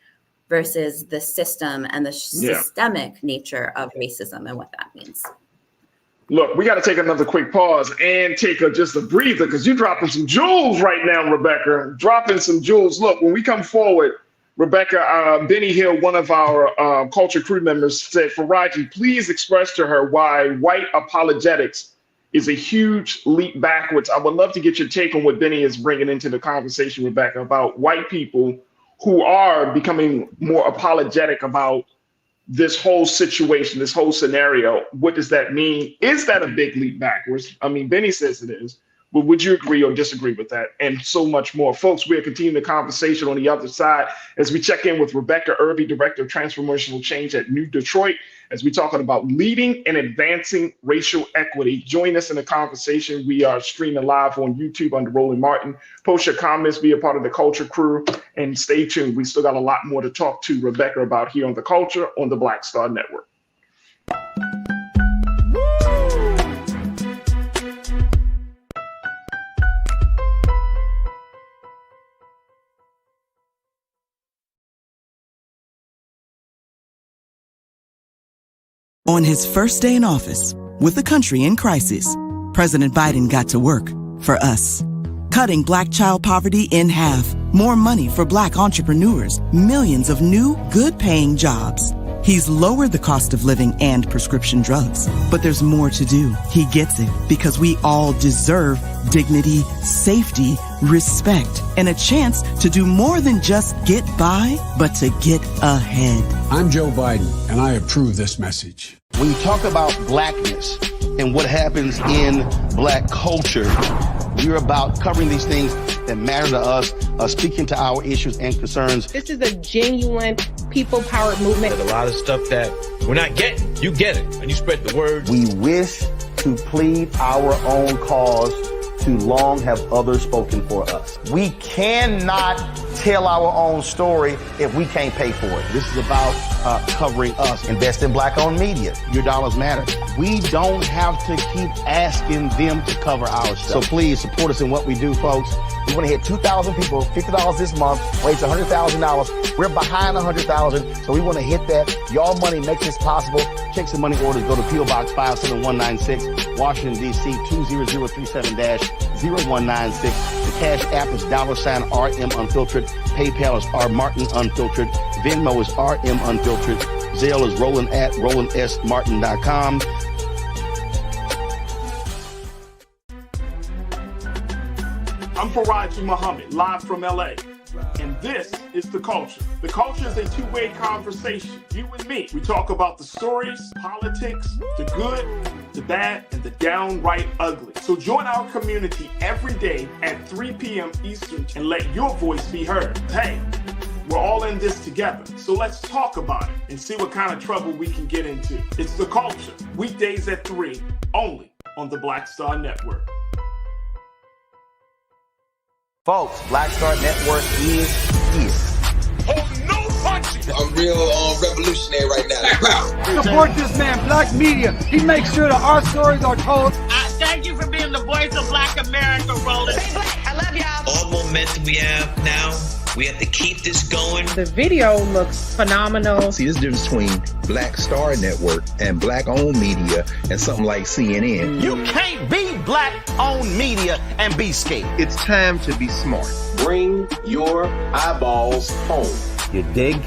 versus the system and the systemic nature of racism and what that means. Look, we got to take another quick pause and take just a breather because you're dropping some jewels right now, Rebecca. Dropping some jewels. Look, when we come forward, Rebecca, Benny Hill, one of our culture crew members, said, Farajii, please express to her why white apologetics is a huge leap backwards. I would love to get your take on what Benny is bringing into the conversation, Rebecca, about white people who are becoming more apologetic about this whole situation, this whole scenario, what does that mean? Is that a big leap backwards? I mean, Benny says it is, but would you agree or disagree with that? And so much more. Folks, we'll continue the conversation on the other side as we check in with Rebecca Irby, Director of Transformational Change at New Detroit, as we're talking about leading and advancing racial equity. Join us in the conversation. We are streaming live on YouTube under Roland Martin. Post your comments, be a part of the Culture Crew, and stay tuned. We still got a lot more to talk to Rebecca about here on The Culture on the Black Star Network. On his first day in office, with the country in crisis, President Biden got to work for us. Cutting Black child poverty in half, more money for Black entrepreneurs, millions of new, good-paying jobs. He's lowered the cost of living and prescription drugs. But there's more to do. He gets it because we all deserve dignity, safety, respect, and a chance to do more than just get by, but to get ahead. I'm Joe Biden, and I approve this message. When you talk about blackness and what happens in Black culture, we're about covering these things that matter to us, speaking to our issues and concerns. This is a genuine people-powered movement. There's a lot of stuff that we're not getting. You get it, and you spread the word. We wish to plead our own cause. Too long have others spoken for us. We cannot tell our own story if we can't pay for it. This is about covering us. Invest in Black-owned media. Your dollars matter. We don't have to keep asking them to cover our stuff. So please support us in what we do, folks. We want to hit 2,000 people, $50 this month, raise $100,000. We're behind 100,000, so we want to hit that. Y'all money makes this possible. Check some money orders. Go to P.O. Box 57196, Washington, D.C. 20037-0196. The Cash App is $RM Unfiltered. PayPal is R Martin Unfiltered. Venmo is RM Unfiltered. Zelle is Roland at RolandSMartin.com. I'm Farajii Muhammad, live from LA. And this is The Culture. The Culture is a two-way conversation. You and me. We talk about the stories, politics, the good, the bad, and the downright ugly. So join our community every day at 3 p.m. Eastern and let your voice be heard. Hey, we're all in this together. So let's talk about it and see what kind of trouble we can get into. It's The Culture, weekdays at 3, only on the Black Star Network. Folks, Black Star Network is here. Oh, no punching! I'm real revolutionary right now. Support this man, Black media. He makes sure that our stories are told. Thank you for being the voice of Black America, Roland. Stay black. I love y'all. All momentum we have now, we have to keep this going. The video looks phenomenal. See, there's a difference between Black Star Network and Black-owned media and something like CNN. You can't be Black-owned media and be scared. It's time to be smart. Bring your eyeballs home. You dig?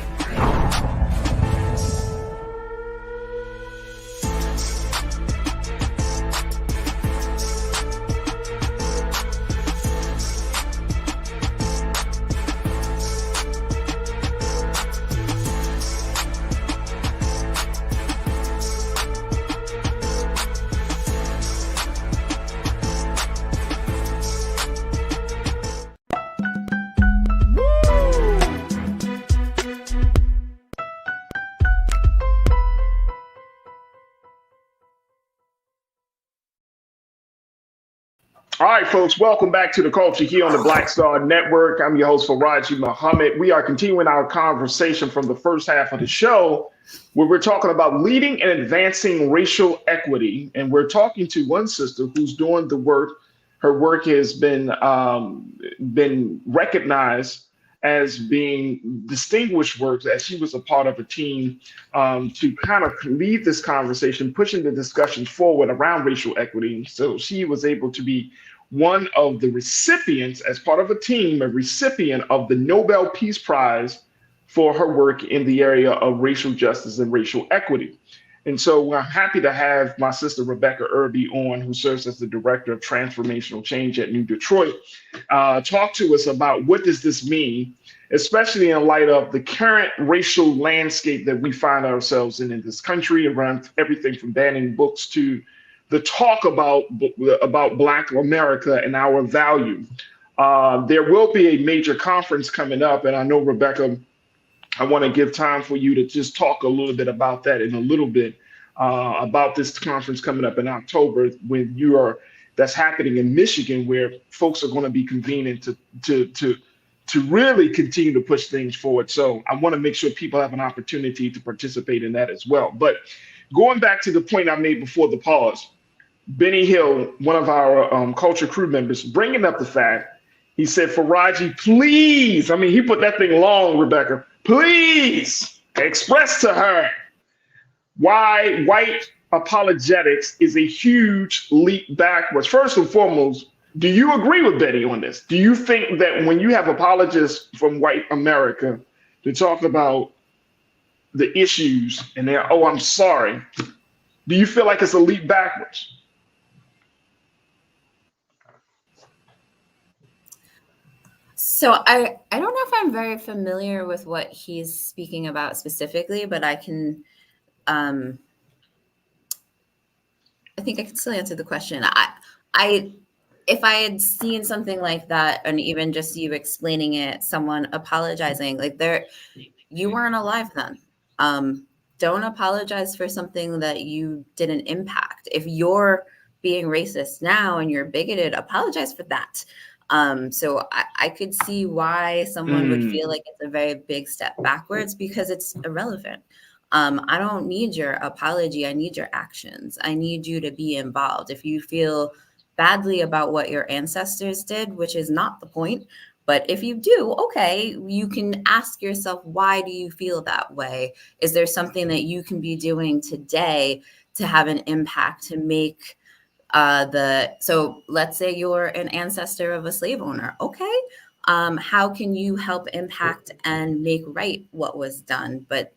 All right, folks, welcome back to The Culture here on the Black Star Network. I'm your host, Farajii Muhammad. We are continuing our conversation from the first half of the show where we're talking about leading and advancing racial equity. And we're talking to one sister who's doing the work. Her work has been recognized as being distinguished work, as she was a part of a team to kind of lead this conversation, pushing the discussion forward around racial equity. So she was able to be one of the recipients, as part of a team, a recipient of the Nobel Peace Prize for her work in the area of racial justice and racial equity. And so I'm happy to have my sister Rebecca Irby on, who serves as the Director of Transformational Change at New Detroit, talk to us about what does this mean especially in light of the current racial landscape that we find ourselves in this country, around everything from banning books to the talk about Black America and our value. There will be a major conference coming up, and I know, Rebecca, I want to give time for you to just talk a little bit about that in a little bit, about this conference coming up in October that's happening in Michigan, where folks are going to be convening to really continue to push things forward. So I want to make sure people have an opportunity to participate in that as well. But going back to the point I made before the pause, Benny Hill, one of our culture crew members, bringing up the fact, he said, Farajii, please, I mean, he put that thing long, Rebecca, please express to her why white apologetics is a huge leap backwards. First and foremost, do you agree with Betty on this? Do you think that when you have apologists from white America to talk about the issues and they're, oh, I'm sorry, do you feel like it's a leap backwards? So I don't know if I'm very familiar with what he's speaking about specifically, but I can, I think I can still answer the question. If I had seen something like that, and even just you explaining it, someone apologizing, like you weren't alive then. Don't apologize for something that you didn't impact. If you're being racist now and you're bigoted, apologize for that. So I could see why someone would feel like it's a very big step backwards, because it's irrelevant. I don't need your apology. I need your actions. I need you to be involved. If you feel badly about what your ancestors did, which is not the point, but if you do, okay, you can ask yourself, why do you feel that way? Is there something that you can be doing today to have an impact to make so let's say you're an ancestor of a slave owner. Okay. How can you help impact and make right what was done? But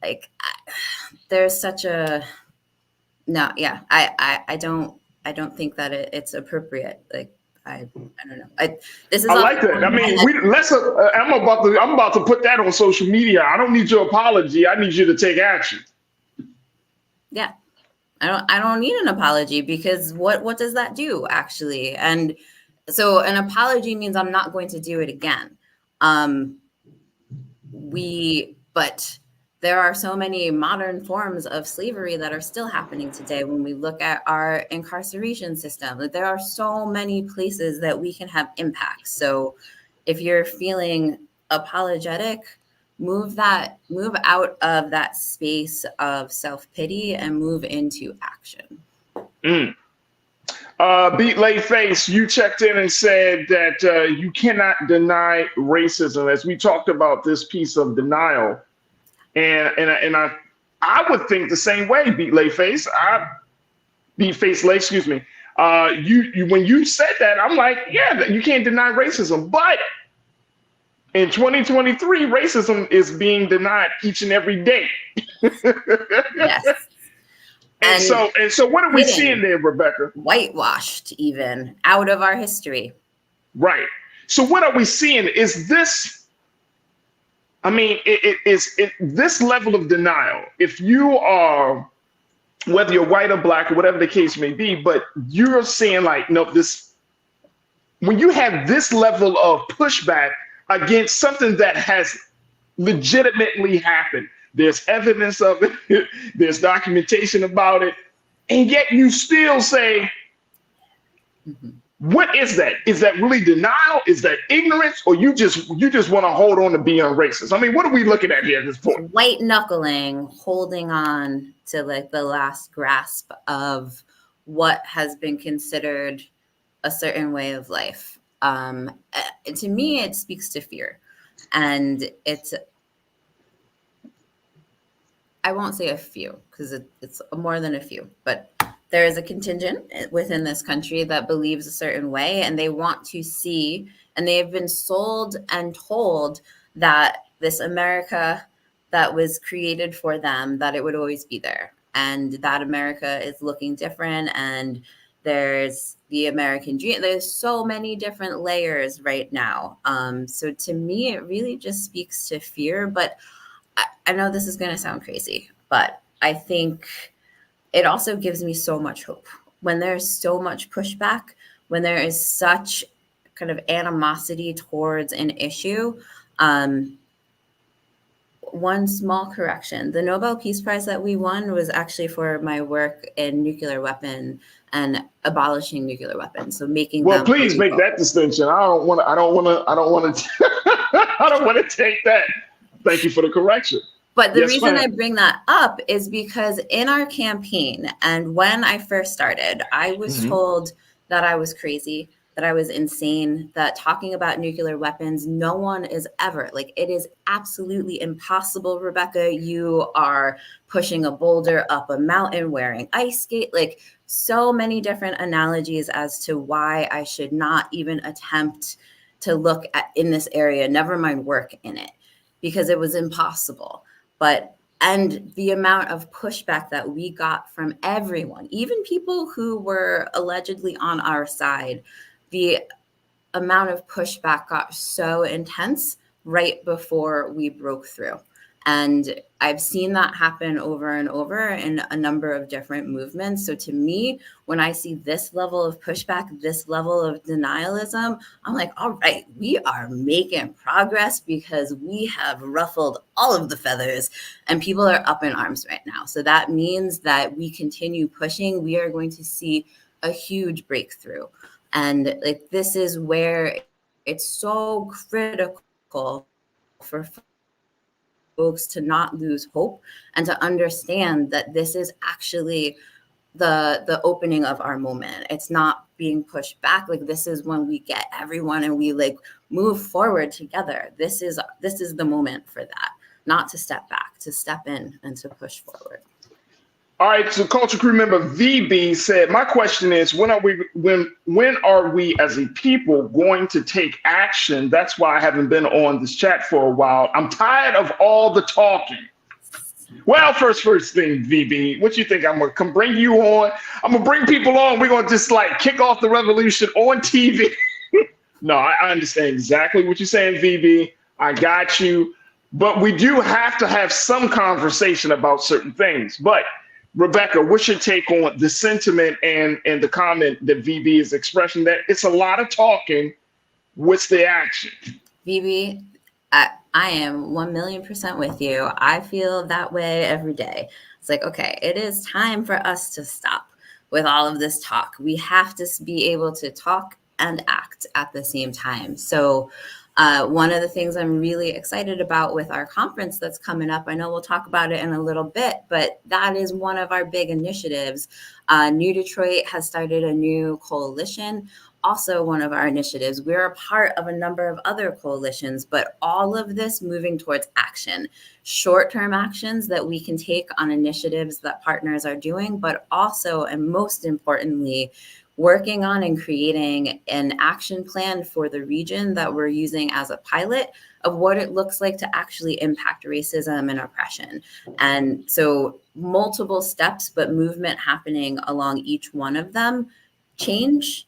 like, there's such a, no, yeah, I don't think that it's appropriate. Like, I don't know. This is I like that. I mean, I'm about to put that on social media. I don't need your apology. I need you to take action. Yeah. I don't need an apology, because what does that do actually? And so an apology means I'm not going to do it again. But there are so many modern forms of slavery that are still happening today. When we look at our incarceration system, there are so many places that we can have impact. So if you're feeling apologetic, move out of that space of self-pity and move into action. Beat Lay Face, you checked in and said that you cannot deny racism, as we talked about this piece of denial. And I would think the same way, Beat Lay Face. Beat Face Lay, excuse me. You when you said that, I'm like, yeah, you can't deny racism. But in 2023, racism is being denied each and every day. Yes. And so what are we seeing there, Rebecca? Whitewashed, even out of our history. Right. So what are we seeing? Is this, I mean, this level of denial, if you are, whether you're white or black or whatever the case may be, but you're saying like, no, when you have this level of pushback against something that has legitimately happened, there's evidence of it, there's documentation about it, and yet you still say, what is that? Is that really denial? Is that ignorance? Or you just want to hold on to being racist? I mean, what are we looking at here at this point? White knuckling, holding on to like the last grasp of what has been considered a certain way of life. To me, it speaks to fear. And I won't say a few, because it's more than a few, but there is a contingent within this country that believes a certain way, and they want to see, and they have been sold and told that this America that was created for them, that it would always be there, and that America is looking different, and there's the American dream. There's so many different layers right now. So to me, it really just speaks to fear. But I know this is going to sound crazy, but I think it also gives me so much hope. When there's so much pushback, when there is such kind of animosity towards an issue, one small correction. The Nobel Peace Prize that we won was actually for my work in nuclear weapon and abolishing nuclear weapons. So making Well, them please make illegal. that distinction. I don't want to take that. Thank you for the correction. But the Yes, reason ma'am. I bring that up is because in our campaign and when I first started, I was told that I was crazy, that I was insane, that talking about nuclear weapons, no one is ever, like, it is absolutely impossible, Rebecca. You are pushing a boulder up a mountain wearing ice skate, like so many different analogies as to why I should not even attempt to look at in this area, never mind work in it, because it was impossible. And the amount of pushback that we got from everyone, even people who were allegedly on our side, the amount of pushback got so intense right before we broke through. And I've seen that happen over and over in a number of different movements. So to me, when I see this level of pushback, this level of denialism, I'm like, all right, we are making progress because we have ruffled all of the feathers and people are up in arms right now. So that means that we continue pushing. We are going to see a huge breakthrough. And like, this is where it's so critical for folks to not lose hope and to understand that this is actually the opening of our moment. It's not being pushed back. Like, this is when we get everyone and we like move forward together. This is the moment for that, not to step back, to step in and to push forward. All right, so Culture Crew member VB said, my question is, when are we as a people going to take action? That's why I haven't been on this chat for a while. I'm tired of all the talking. Well, first thing, VB, what you think? I'm gonna come bring you on? I'm gonna bring people on. We're gonna just like kick off the revolution on TV. No, I understand exactly what you're saying, VB. I got you. But we do have to have some conversation about certain things. But Rebecca, what's your take on the sentiment and the comment that VB is expressing, that it's a lot of talking? What's the action? VB, I am 1,000,000% with you. I feel that way every day. It's like, okay, it is time for us to stop with all of this talk. We have to be able to talk and act at the same time. So one of the things I'm really excited about with our conference that's coming up, I know we'll talk about it in a little bit, but that is one of our big initiatives. New Detroit has started a new coalition, also one of our initiatives. We're a part of a number of other coalitions, but all of this moving towards action, short-term actions that we can take on initiatives that partners are doing, but also, and most importantly, working on and creating an action plan for the region that we're using as a pilot of what it looks like to actually impact racism and oppression. And so multiple steps, but movement happening along each one of them. Change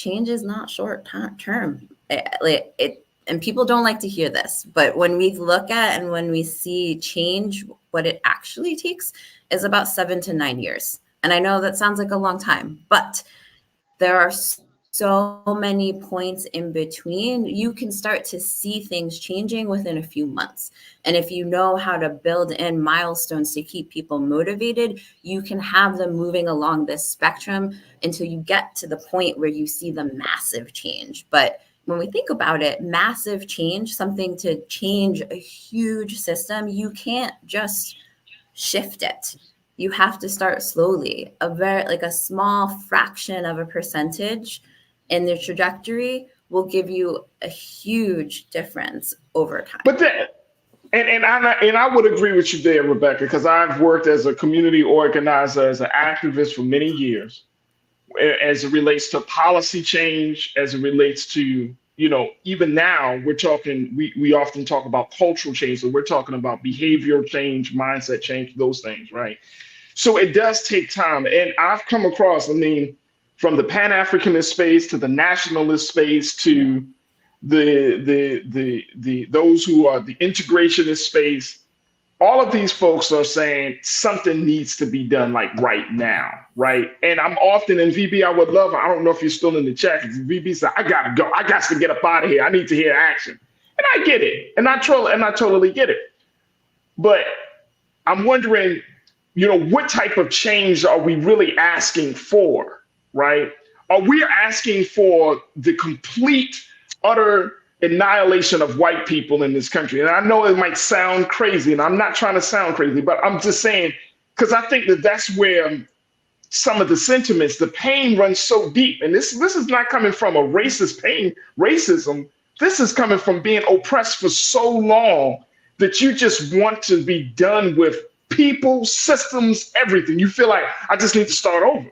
is not short term. And people don't like to hear this, but when we look at and when we see change, what it actually takes is about 7 to 9 years. And I know that sounds like a long time, but there are so many points in between. You can start to see things changing within a few months. And if you know how to build in milestones to keep people motivated, you can have them moving along this spectrum until you get to the point where you see the massive change. But when we think about it, massive change, something to change a huge system, you can't just shift it. You have to start slowly. A small fraction of a percentage in the trajectory will give you a huge difference over time. But I would agree with you there, Rebecca, because I've worked as a community organizer, as an activist for many years, as it relates to policy change, as it relates to, even now we're talking, we often talk about cultural change. So we're talking about behavioral change, mindset change, those things, right? So it does take time. And I've come across, from the Pan-Africanist space to the nationalist space to the those who are the integrationist space. All of these folks are saying something needs to be done like right now, right? And I'm often in VB, I don't know if you're still in the chat, because VB said, I gotta go. I got to get up out of here. I need to hear action. And I get it. And I totally get it. But I'm wondering, what type of change are we really asking for, right? Are we asking for the complete, utter annihilation of white people in this country? And I know it might sound crazy, and I'm not trying to sound crazy, but I'm just saying, because I think that's where some of the sentiments, the pain runs so deep. And this is not coming from a racist racism. This is coming from being oppressed for so long that you just want to be done with people, systems, everything. You feel like, I just need to start over.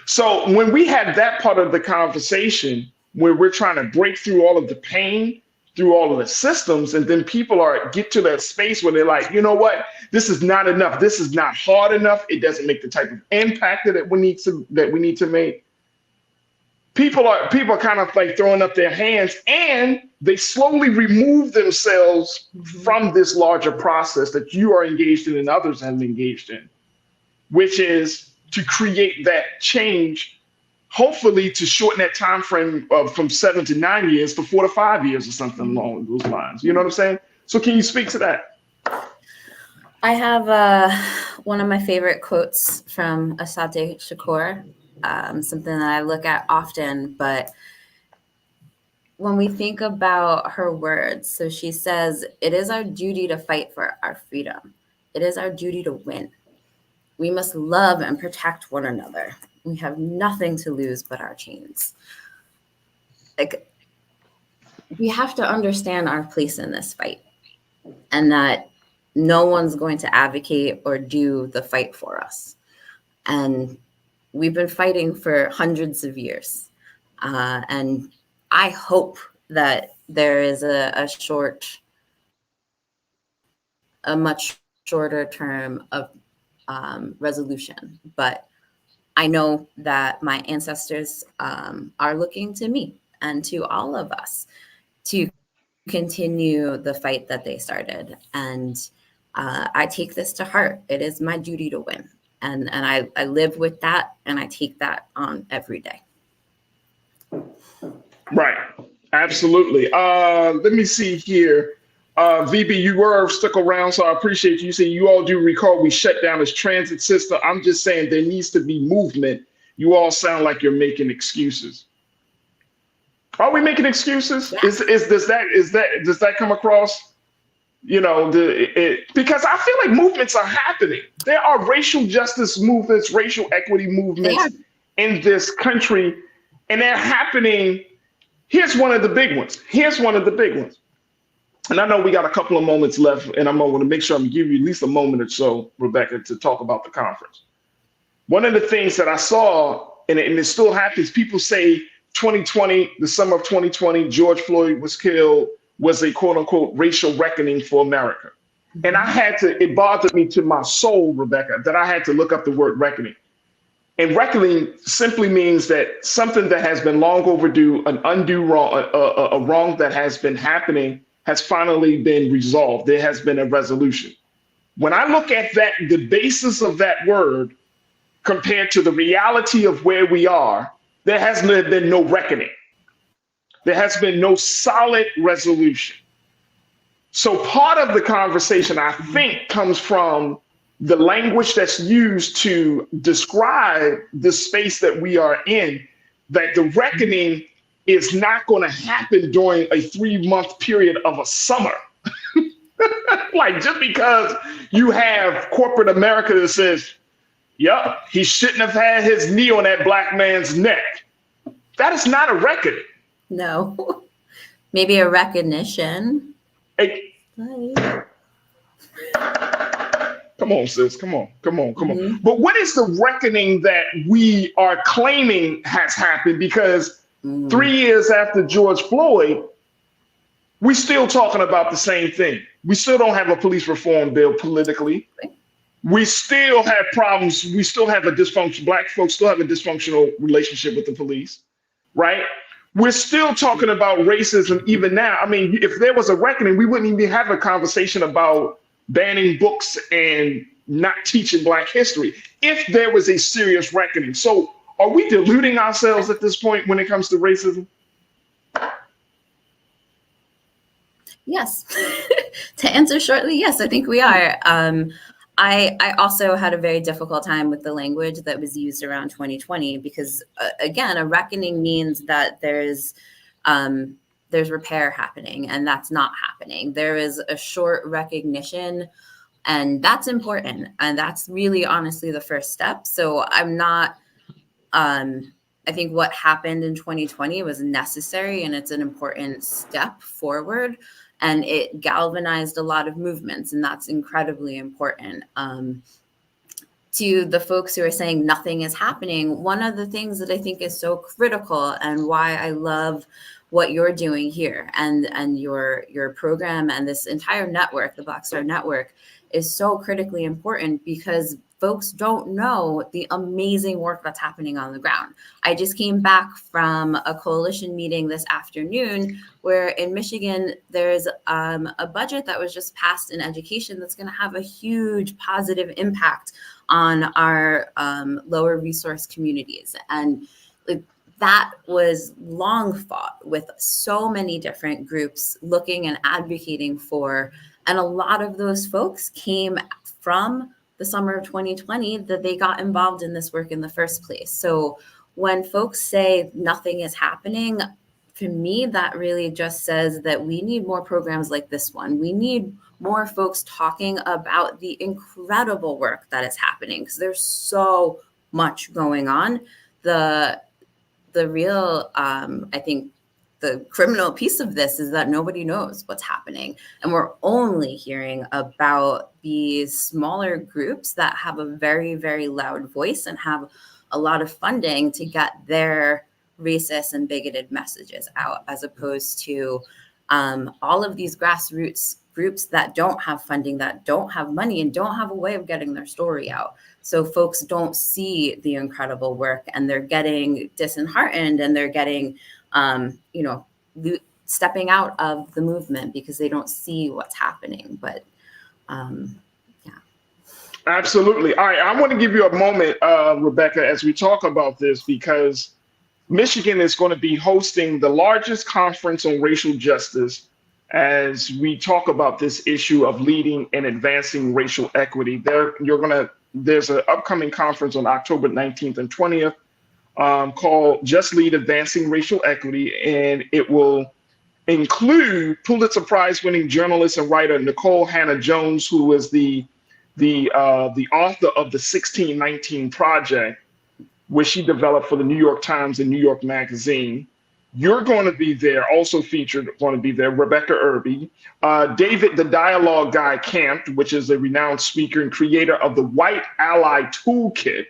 So when we had that part of the conversation, where we're trying to break through all of the pain, through all of the systems, and then people get to that space where they're like, you know what, this is not enough. This is not hard enough. It doesn't make the type of impact that we need to make. People are kind of like throwing up their hands, and they slowly remove themselves from this larger process that you are engaged in and others have engaged in, which is to create that change, hopefully to shorten that time frame from 7 to 9 years to 4 to 5 years or something along those lines. You know what I'm saying? So can you speak to that? I have one of my favorite quotes from Assate Shakur, something that I look at often, but when we think about her words, so she says, "It is our duty to fight for our freedom. It is our duty to win. We must love and protect one another. We have nothing to lose but our chains." Like, we have to understand our place in this fight, and that no one's going to advocate or do the fight for us. And we've been fighting for hundreds of years. And I hope that there is a much shorter term of resolution. But I know that my ancestors are looking to me and to all of us to continue the fight that they started. And I take this to heart. It is my duty to win. And I live with that, and I take that on every day. Right. Absolutely. Let me see here. VB, you were stuck around, so I appreciate you. Saying you all do recall we shut down this transit system. I'm just saying there needs to be movement. You all sound like you're making excuses. Are we making excuses? Yeah. Does that come across? Because I feel like movements are happening. There are racial justice movements, racial equity movements in this country, and they're happening. Here's one of the big ones. And I know we got a couple of moments left, and I'm going to make sure I'm giving you at least a moment or so, Rebecca, to talk about the conference. One of the things that I saw, and it still happens, people say 2020, the summer of 2020, George Floyd was killed, was a quote unquote racial reckoning for America. And it bothered me to my soul, Rebecca, that I had to look up the word reckoning. And reckoning simply means that something that has been long overdue, an undue wrong, a wrong that has been happening has finally been resolved. There has been a resolution. When I look at that, the basis of that word compared to the reality of where we are, there has been no reckoning. There has been no solid resolution. So part of the conversation, I think, comes from the language that's used to describe the space that we are in, that the reckoning is not going to happen during a 3-month period of a summer. Like, just because you have corporate America that says, yep, he shouldn't have had his knee on that black man's neck. That is not a reckoning. No, maybe a recognition. Hey. Come on, sis. Come on. Mm-hmm. But what is the reckoning that we are claiming has happened? Because 3 years after George Floyd, we're still talking about the same thing. We still don't have a police reform bill politically. we still have problems. We still have a dysfunction. Black folks still have a dysfunctional relationship with the police, right? We're still talking about racism even now. I mean, if there was a reckoning, we wouldn't even have a conversation about banning books and not teaching Black history if there was a serious reckoning. So are we deluding ourselves at this point when it comes to racism? Yes. To answer shortly, yes, I think we are. I also had a very difficult time with the language that was used around 2020 because, again, a reckoning means that there's repair happening, and that's not happening. There is a short recognition, and that's important, and that's really honestly the first step. So I'm not. I think what happened in 2020 was necessary, and it's an important step forward. And it galvanized a lot of movements, and that's incredibly important. To the folks who are saying nothing is happening, one of the things that I think is so critical and why I love what you're doing here and your program and this entire network, the Black Star Network, is so critically important because folks don't know the amazing work that's happening on the ground. I just came back from a coalition meeting this afternoon where in Michigan, there's a budget that was just passed in education that's going to have a huge positive impact on our lower resource communities. And that was long fought with so many different groups looking and advocating for. And a lot of those folks came from the summer of 2020 that they got involved in this work in the first place. So when folks say nothing is happening, to me, that really just says that we need more programs like this one. We need more folks talking about the incredible work that is happening because there's so much going on. The real, I think, the criminal piece of this is that nobody knows what's happening. And we're only hearing about these smaller groups that have a very, very loud voice and have a lot of funding to get their racist and bigoted messages out, as opposed to all of these grassroots groups that don't have funding, that don't have money, and don't have a way of getting their story out. So folks don't see the incredible work, and they're getting disheartened, and they're getting, stepping out of the movement because they don't see what's happening. But Absolutely. All right, I want to give you a moment, Rebecca, as we talk about this, because Michigan is going to be hosting the largest conference on racial justice as we talk about this issue of leading and advancing racial equity. There's an upcoming conference on October 19th and 20th called Just Lead Advancing Racial Equity, and it will include Pulitzer Prize winning journalist and writer Nicole Hannah-Jones, who is the author of the 1619 Project, which she developed for the New York Times and New York Magazine. You're going to be there, also featured, going to be there, Rebecca Irby, David the Dialogue Guy Camp, which is a renowned speaker and creator of the White Ally Toolkit.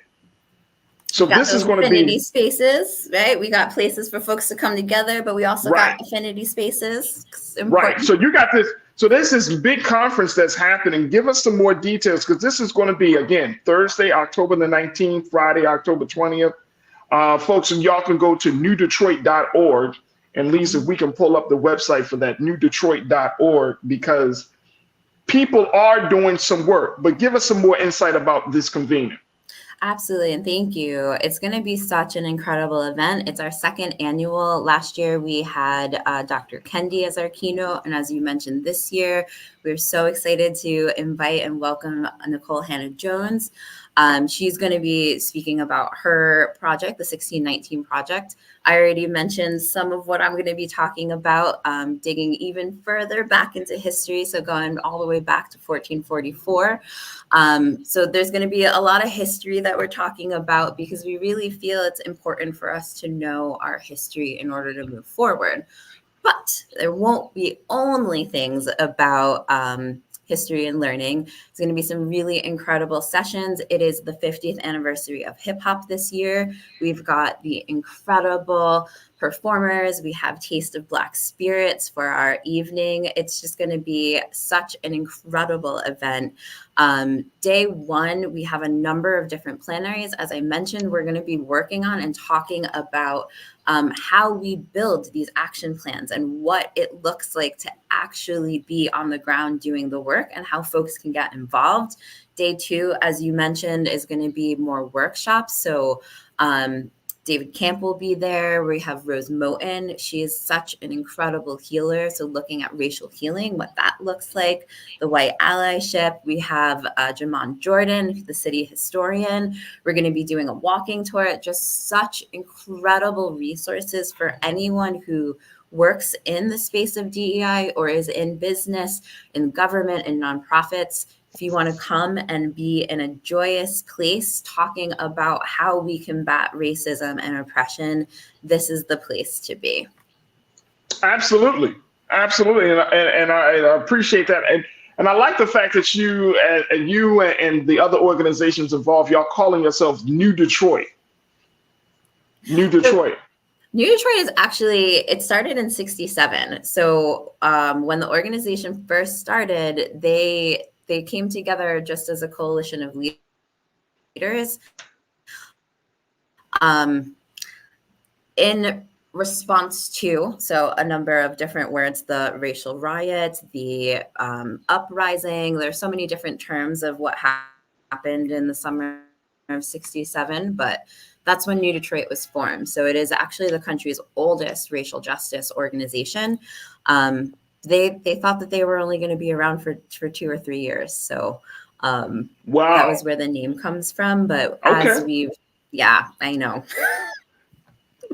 So this is going to be affinity spaces, right? We got places for folks to come together, but we also got affinity spaces. Right. So you got this. So this is big conference that's happening. Give us some more details, because this is going to be, again, Thursday, October the 19th, Friday, October 20th. Folks, and y'all can go to newdetroit.org. And Lisa, if we can pull up the website for that, newdetroit.org, because people are doing some work. But give us some more insight about this convening. Absolutely. And thank you. It's going to be such an incredible event. It's our second annual. Last year, we had Dr. Kendi as our keynote. And as you mentioned, this year, we're so excited to invite and welcome Nicole Hannah-Jones. She's going to be speaking about her project, the 1619 Project. I already mentioned some of what I'm going to be talking about, digging even further back into history, so going all the way back to 1444. So there's going to be a lot of history that we're talking about, because we really feel it's important for us to know our history in order to move forward. But there won't be only things about history and learning. It's going to be some really incredible sessions. It is the 50th anniversary of hip hop this year. We've got the incredible performers. We have Taste of Black Spirits for our evening. It's just going to be such an incredible event. Day one, we have a number of different plenaries. As I mentioned, we're going to be working on and talking about how we build these action plans and what it looks like to actually be on the ground doing the work and how folks can get involved. Day two, as you mentioned, is going to be more workshops. So David Camp will be there. We have Rose Moten. She is such an incredible healer. So looking at racial healing, what that looks like, the white allyship. We have Jamon Jordan, the city historian. We're going to be doing a walking tour. Just such incredible resources for anyone who works in the space of DEI or is in business, in government, and nonprofits. If you want to come and be in a joyous place talking about how we combat racism and oppression, this is the place to be. Absolutely. Absolutely. And I appreciate that. And I like the fact that you and the other organizations involved, y'all calling yourselves New Detroit. New Detroit. New Detroit is actually, it started in 1967. So when the organization first started, they came together just as a coalition of leaders in response to, so a number of different words, the racial riots, the uprising. There's so many different terms of what happened in the summer of 1967, but that's when New Detroit was formed. So it is actually the country's oldest racial justice organization. They thought that they were only going to be around for 2 or 3 years. So wow, that was where the name comes from. But as yeah, I know.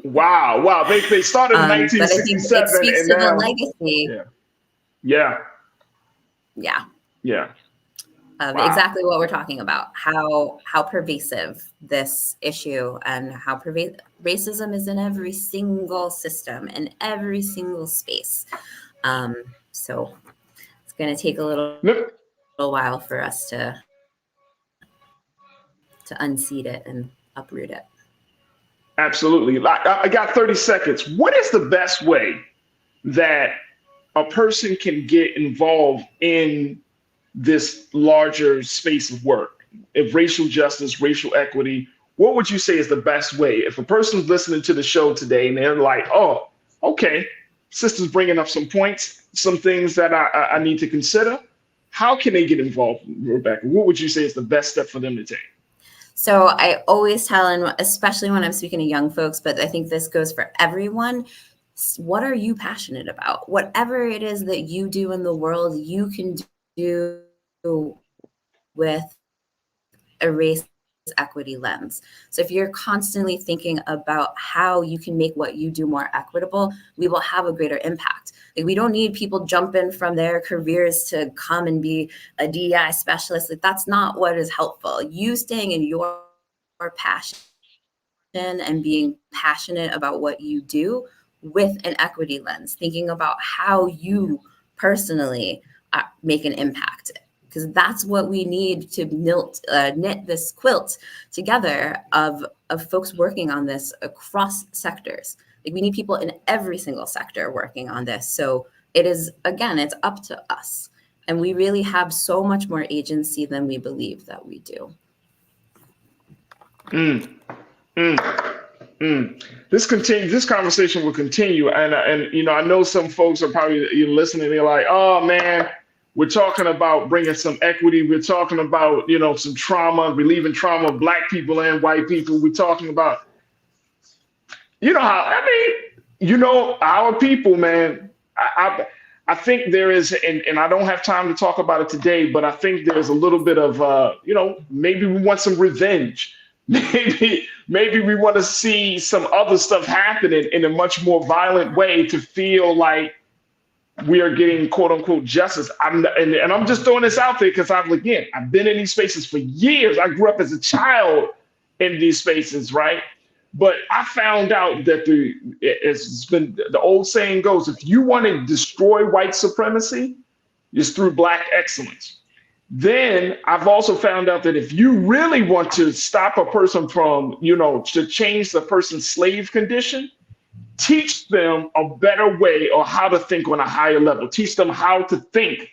Wow. They started in 1967. But I think it speaks to the legacy. Yeah. Exactly what we're talking about, how pervasive this issue and how racism is in every single system, in every single space. So it's going to take a little while for us to unseat it and uproot it. Absolutely. I got 30 seconds. What is the best way that a person can get involved in this larger space of work, if racial justice, racial equity? What would you say is the best way? If a person's listening to the show today and they're like, oh, okay, sister's bringing up some points, some things that I need to consider, how can they get involved, Rebecca? What would you say is the best step for them to take? So I always tell, and especially when I'm speaking to young folks, but I think this goes for everyone, what are you passionate about? Whatever it is that you do in the world, you can do with a race equity lens. So if you're constantly thinking about how you can make what you do more equitable, we will have a greater impact. Like, we don't need people jumping from their careers to come and be a DEI specialist. Like, that's not what is helpful. You staying in your passion and being passionate about what you do with an equity lens, thinking about how you personally make an impact. Because that's what we need to knit this quilt together of folks working on this across sectors. Like, we need people in every single sector working on this. So it is, again, it's up to us. And we really have so much more agency than we believe that we do. This conversation will continue. And you know, I know some folks are probably listening. They're like, oh man, we're talking about bringing some equity. We're talking about, you know, some trauma, relieving trauma of Black people and white people. We're talking about, you know, our people, man. I think there is, and I don't have time to talk about it today, but I think there's a little bit of, you know, maybe we want some revenge. Maybe we want to see some other stuff happening in a much more violent way to feel like we are getting quote unquote justice. And I'm just throwing this out there because I've been in these spaces for years. I grew up as a child in these spaces, right? But I found out that it's been, the old saying goes, if you want to destroy white supremacy, it's through Black excellence. Then I've also found out that if you really want to stop a person from, you know, to change the person's slave condition, teach them a better way or how to think on a higher level. Teach them how to think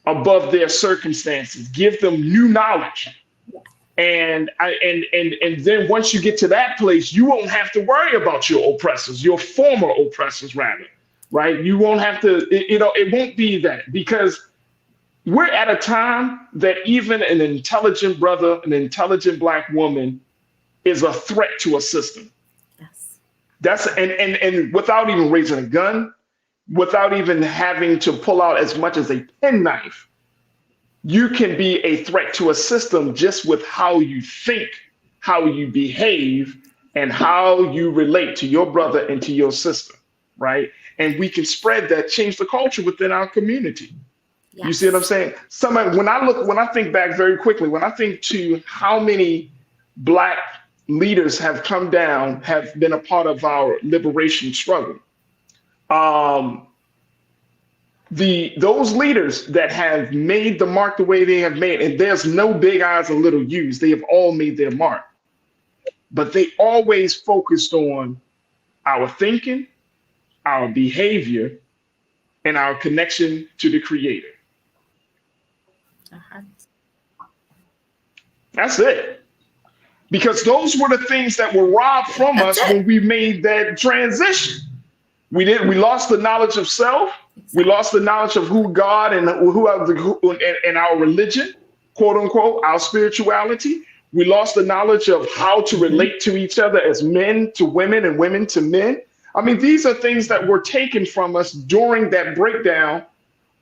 above their circumstances. Give them new knowledge. And then once you get to that place, you won't have to worry about your oppressors, your former oppressors, rather, right? You won't have to, it won't be that, because we're at a time that even an intelligent brother, an intelligent Black woman is a threat to a system. Yes. That's and without even raising a gun, without even having to pull out as much as a penknife, you can be a threat to a system just with how you think, how you behave, and how you relate to your brother and to your sister, right? And we can spread that, change the culture within our community. Yes. You see what I'm saying? When I think back very quickly, when I think to how many Black leaders have come down, have been a part of our liberation struggle. Those leaders that have made the mark the way they have made, and there's no big I's and little U's, they have all made their mark. But they always focused on our thinking, our behavior, and our connection to the Creator. That's it. Because those were the things that were robbed from us when we made that transition. We lost the knowledge of self. We lost the knowledge of who God and and our religion, quote unquote, our spirituality. We lost the knowledge of how to relate to each other as men to women and women to men. I mean, these are things that were taken from us during that breakdown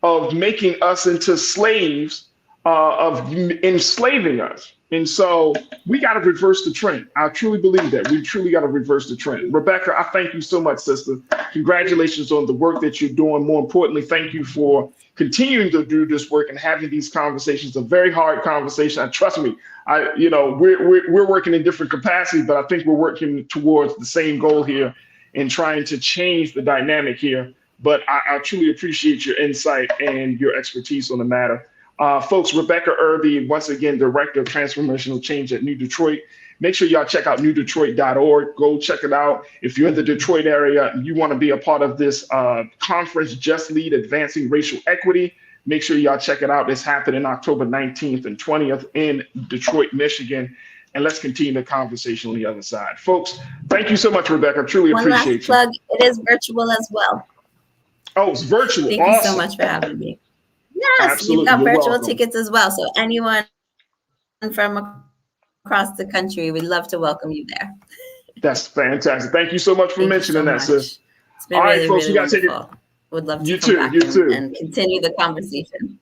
of making us into slaves, of enslaving us. And so we got to reverse the trend. I truly believe that. We truly got to reverse the trend. Rebecca, I thank you so much, sister. Congratulations on the work that you're doing. More importantly, thank you for continuing to do this work and having these conversations. A very hard conversation. And trust me, we're working in different capacities, but I think we're working towards the same goal here in trying to change the dynamic here. But I truly appreciate your insight and your expertise on the matter. Folks, Rebecca Irby, once again, Director of Transformational Change at New Detroit. Make sure y'all check out newdetroit.org. Go check it out. If you're in the Detroit area and you want to be a part of this conference, Just Lead Advancing Racial Equity, make sure y'all check it out. It's happening October 19th and 20th in Detroit, Michigan. And let's continue the conversation on the other side. Folks, thank you so much, Rebecca. Truly appreciate you. One last plug, it is virtual as well. Oh, it's virtual. Thank you so much for having me. Yes, absolutely. You've got You're virtual welcome. tickets as well. So anyone from across the country, we'd love to welcome you there. That's fantastic. Thank you so much for mentioning that, sis. It's been really, folks, really wonderful. Would love to come back and continue the conversation.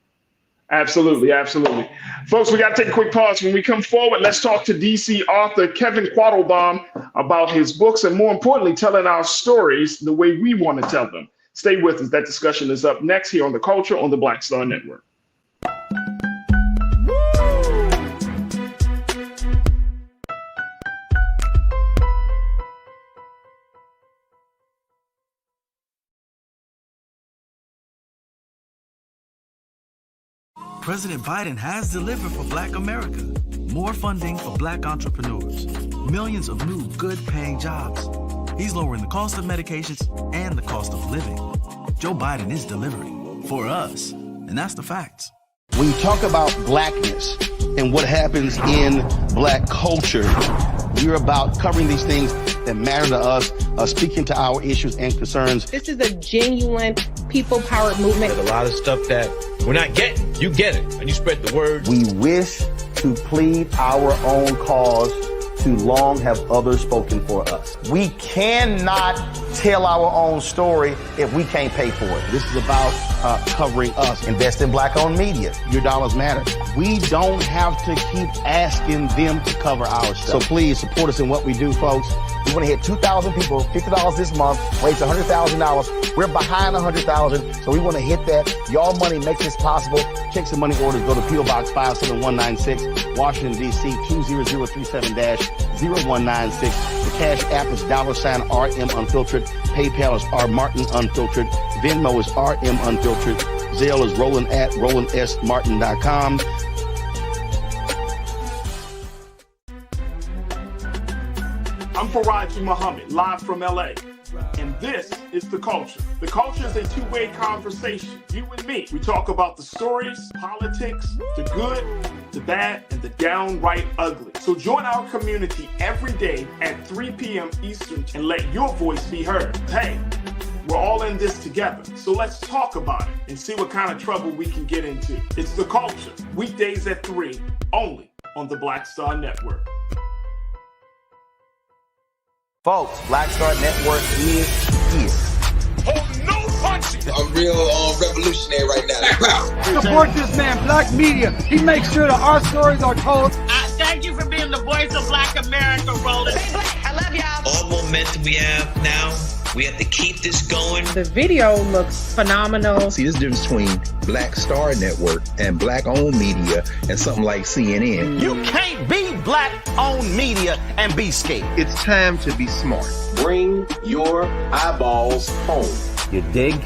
Absolutely, absolutely. Folks, we got to take a quick pause. When we come forward, let's talk to DC author Kevin Quattlebaum about his books and, more importantly, telling our stories the way we want to tell them. Stay with us. That discussion is up next here on The Culture on the Black Star Network. President Biden has delivered for Black America. More funding for Black entrepreneurs. Millions of new good-paying jobs. He's lowering the cost of medications and the cost of living. Joe Biden is delivering for us, and that's the facts. When you talk about blackness and what happens in Black culture, we're about covering these things that matter to us, speaking to our issues and concerns. This is a genuine people-powered movement. There's a lot of stuff that we're not getting. You get it, and you spread the word. We wish to plead our own cause. Too long have others spoken for us. We cannot tell our own story if we can't pay for it. This is about covering us. Invest in Black-owned media. Your dollars matter. We don't have to keep asking them to cover our stuff. So please support us in what we do, folks. We want to hit 2,000 people, $50 this month, raise $100,000. We're behind 100,000, so we want to hit that. Y'all money makes this possible. Check some money orders. Go to P.O. Box 57196, Washington, D.C. 20037-0196. The Cash App is $RM Unfiltered. PayPal is R Martin Unfiltered. Venmo is RM Unfiltered. Zelle is Roland@RolandSMartin.com. I'm Farajii Muhammad, live from LA. And this is The Culture. The Culture is a two-way conversation. You and me. We talk about the stories, politics, the good, the bad, and the downright ugly. So join our community every day at 3 p.m. Eastern and let your voice be heard. Hey, we're all in this together. So let's talk about it and see what kind of trouble we can get into. It's The Culture. Weekdays at 3, only on the Black Star Network. Folks, Black Star Network is here. Oh, no punches! I'm real revolutionary right now. Support this man, Black Media. He makes sure that our stories are told. Thank you for being the voice of Black America, Roland. I love y'all. All momentum we have now, we have to keep this going. The video looks phenomenal. See, this difference between Black Star Network and Black-owned media and something like CNN. You can't be Black-owned media and be scared. It's time to be smart. Bring your eyeballs home. You dig?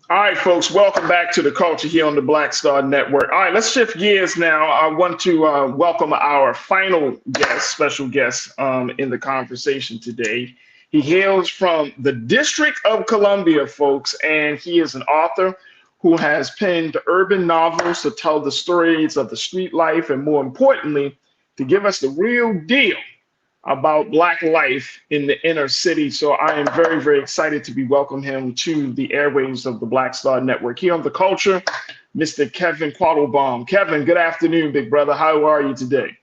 All right, folks, welcome back to The Culture here on the Black Star Network. All right, let's shift gears now. I want to welcome our final guest, special guest in the conversation today. He hails from the District of Columbia, folks, and he is an author who has penned urban novels to tell the stories of the street life and, more importantly, to give us the real deal about Black life in the inner city. So I am very, very excited to be welcoming him to the airwaves of the Black Star Network. Here on The Culture, Mr. Kevin Quattlebaum. Kevin, good afternoon, big brother. How are you today?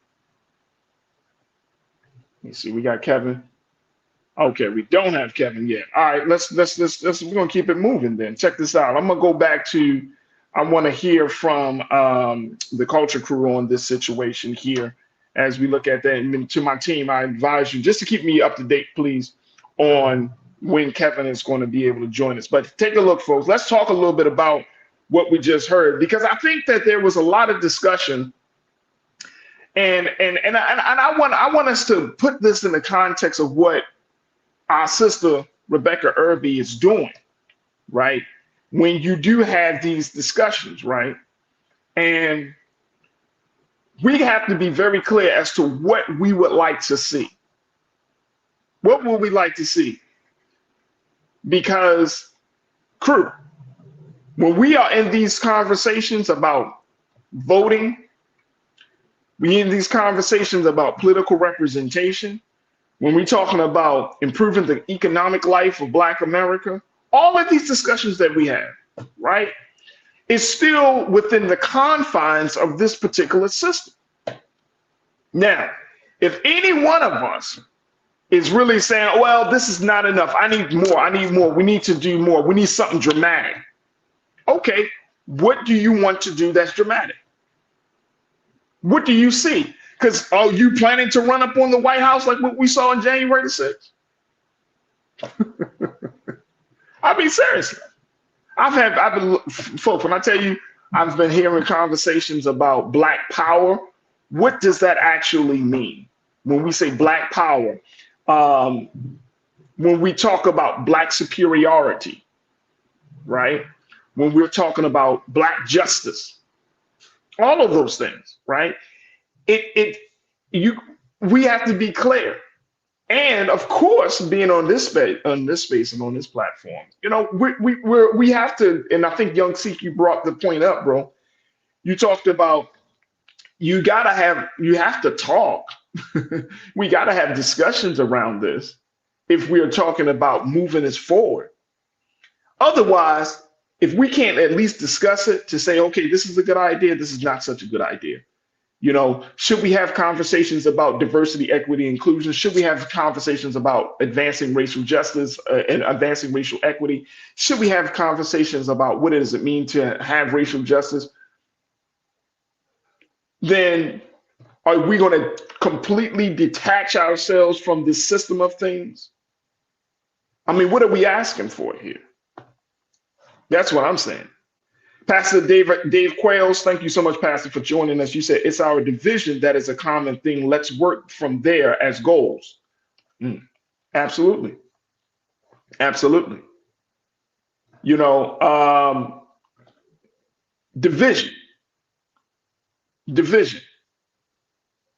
Let me see, we got Kevin. Okay, we don't have Kevin yet. All right, let's we're gonna keep it moving then. Check this out. I'm gonna go back to, I want to hear from the Culture crew on this situation here. As we look at that, and to my team, I advise you just to keep me up to date, please, on when Kevin is going to be able to join us. But take a look, folks. Let's talk a little bit about what we just heard, because I think that there was a lot of discussion, and I want us to put this in the context of what our sister Rebecca Irby is doing, right? When you do have these discussions, right? And we have to be very clear as to what we would like to see. What would we like to see? Because, crew, when we are in these conversations about voting, we in these conversations about political representation, when we're talking about improving the economic life of Black America, all of these discussions that we have, right? Is still within the confines of this particular system. Now, if any one of us is really saying, well, this is not enough, I need more, we need to do more, we need something dramatic. Okay, what do you want to do that's dramatic? What do you see? Because are you planning to run up on the White House like what we saw on January the 6th? I mean, seriously. Folks, when I tell you, I've been hearing conversations about Black power. What does that actually mean? When we say Black power, when we talk about Black superiority, right? When we're talking about Black justice, all of those things, right? We have to be clear. And of course, being on this space and on this platform, you know, we have to, and I think Young Seek, you brought the point up, bro. You talked about you have to talk. We got to have discussions around this if we are talking about moving this forward. Otherwise, if we can't at least discuss it to say, okay, this is a good idea, this is not such a good idea. You know, should we have conversations about diversity, equity, inclusion? Should we have conversations about advancing racial justice and advancing racial equity? Should we have conversations about what does it mean to have racial justice? then are we going to completely detach ourselves from this system of things? I mean, what are we asking for here? That's what I'm saying. Pastor Dave Quayles, thank you so much, Pastor, for joining us. You said it's our division that is a common thing. Let's work from there as goals. Absolutely. Absolutely. You know, division.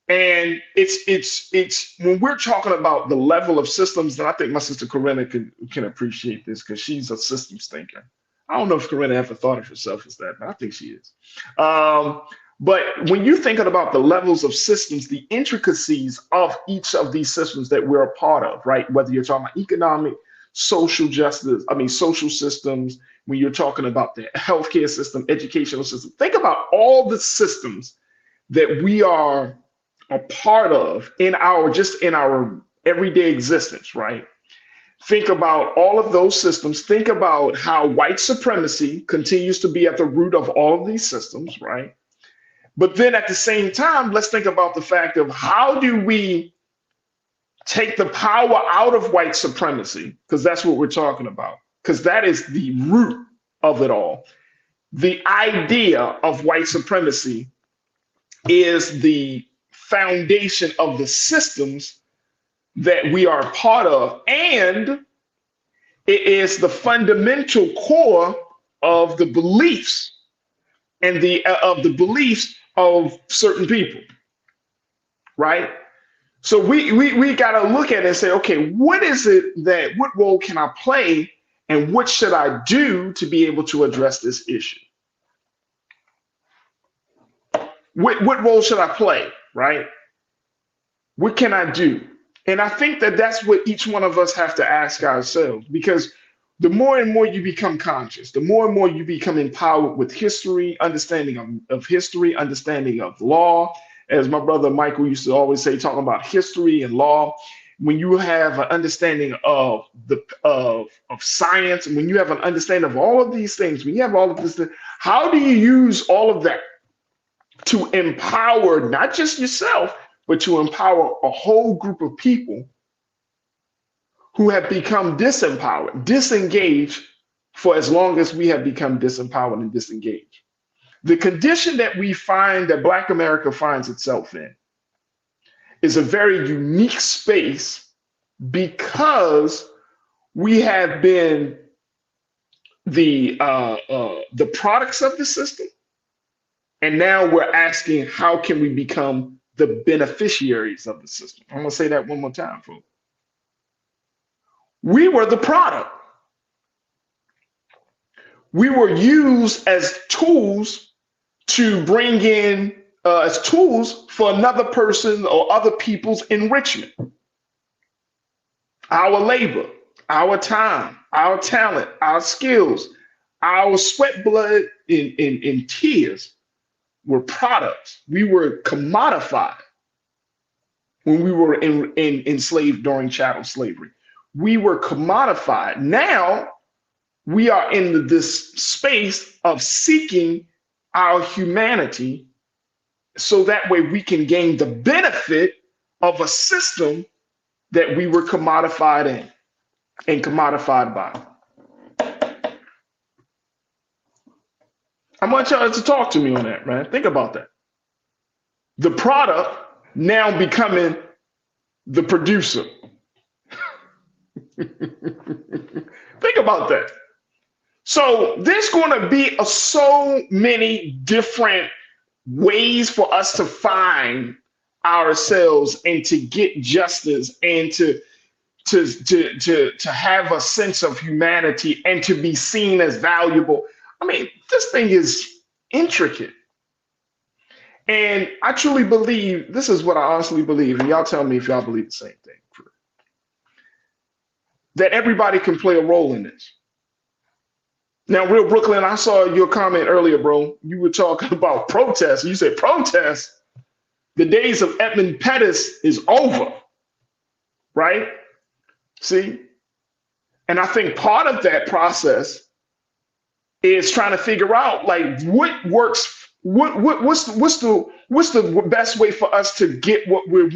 And it's when we're talking about the level of systems, and I think my sister Corinna can appreciate this because she's a systems thinker. I don't know if Corinna ever thought of herself as that, but I think she is. But when you're thinking about the levels of systems, the intricacies of each of these systems that we're a part of, right? Whether you're talking about economic, social justice, social systems, when you're talking about the healthcare system, educational system, think about all the systems that we are a part of in our everyday existence, right? Think about all of those systems. Think about how white supremacy continues to be at the root of all of these systems, right? But then at the same time, let's think about the fact of how do we take the power out of white supremacy, because that's what we're talking about, because that is the root of it all. The idea of white supremacy is the foundation of the systems that we are a part of, and it is the fundamental core of the beliefs and the beliefs of certain people, right? So we got to look at it and say, okay, what role can I play, and what should I do to be able to address this issue? What role should I play, right? What can I do? And I think that that's what each one of us have to ask ourselves, because the more and more you become conscious, the more and more you become empowered with history, understanding of history, understanding of law. As my brother Michael used to always say, talking about history and law, when you have an understanding of science, and when you have an understanding of all of these things, when you have all of this, how do you use all of that to empower not just yourself, but to empower a whole group of people who have become disempowered, disengaged for as long as we have become disempowered and disengaged? The condition that we find that Black America finds itself in is a very unique space, because we have been the products of the system, and now we're asking, how can we become the beneficiaries of the system? I'm gonna say that one more time, folks. We were the product. We were used as tools to bring in, as tools for another person or other people's enrichment. Our labor, our time, our talent, our skills, our sweat, blood, and tears were products. We were commodified when we were enslaved during chattel slavery. We were commodified. Now we are in this space of seeking our humanity, so that way we can gain the benefit of a system that we were commodified in and commodified by. I want y'all to talk to me on that, man. Think about that. The product now becoming the producer. Think about that. So there's going to be so many different ways for us to find ourselves and to get justice and to have a sense of humanity and to be seen as valuable. I mean, this thing is intricate. And I truly believe, this is what I honestly believe, and y'all tell me if y'all believe the same thing, that everybody can play a role in this. Now, Real Brooklyn, I saw your comment earlier, bro. You were talking about protests. You said protests. The days of Edmund Pettus is over, right? See? And I think part of that process is trying to figure out, like, what works what's the best way for us to get what we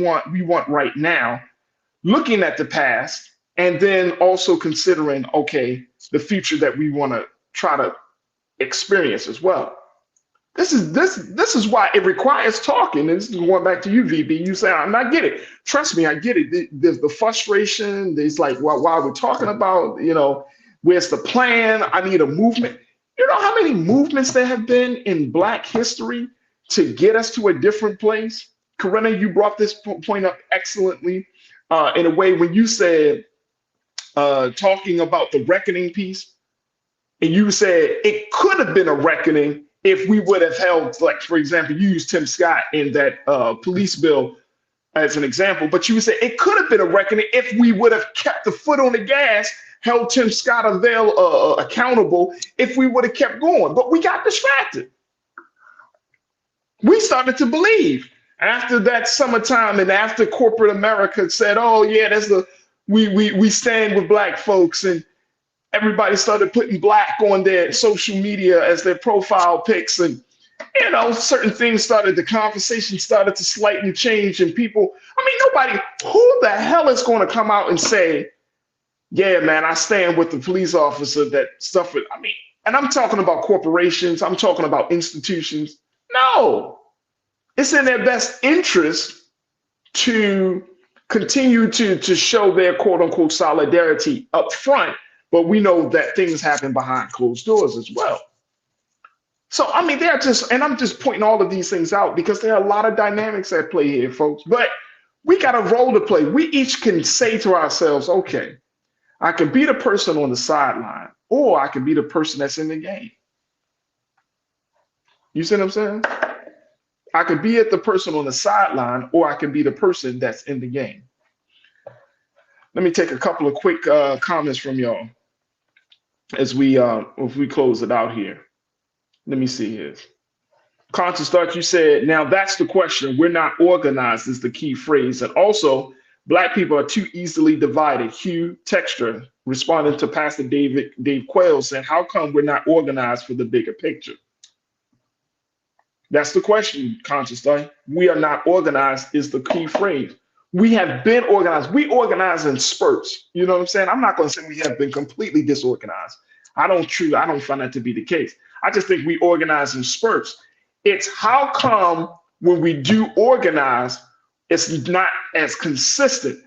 want right now, looking at the past, and then also considering, okay, the future that we want to try to experience as well. This is why it requires talking. This is going back to you, VB. You say, I get it. Trust me, I get it. There's the frustration. There's like, why we're talking about, where's the plan? I need a movement. You know how many movements there have been in Black history to get us to a different place? Corinna, you brought this point up excellently in a way when you said, talking about the reckoning piece, and you said it could have been a reckoning if we would have held, like, for example, you used Tim Scott in that police bill as an example, but you said it could have been a reckoning if we would have kept the foot on the gas, held Tim Scott accountable, if we would have kept going. But we got distracted. We started to believe after that summertime and after corporate America said, oh yeah, we stand with Black folks, and everybody started putting Black on their social media as their profile pics, and certain things the conversation started to slightly change, and people, who the hell is going to come out and say, yeah, man, I stand with the police officer that suffered? And I'm talking about corporations, I'm talking about institutions. No, it's in their best interest to continue to show their quote unquote solidarity up front. But we know that things happen behind closed doors as well. So, and I'm just pointing all of these things out because there are a lot of dynamics at play here, folks. But we got a role to play. We each can say to ourselves, okay, I can be the person on the sideline, or I can be the person that's in the game. You see what I'm saying? I could be the person on the sideline, or I can be the person that's in the game. Let me take a couple of quick comments from y'all as if we close it out here. Let me see here. Conscious Thought, you said, now that's the question. We're not organized is the key phrase. And also, Black people are too easily divided. Hugh Texture responding to Pastor Dave Quayle saying, how come we're not organized for the bigger picture? That's the question, Conscious Thought. We are not organized is the key phrase. We have been organized. We organize in spurts. You know what I'm saying? I'm not going to say we have been completely disorganized. I don't find that to be the case. I just think we organize in spurts. It's how come when we do organize, it's not as consistent.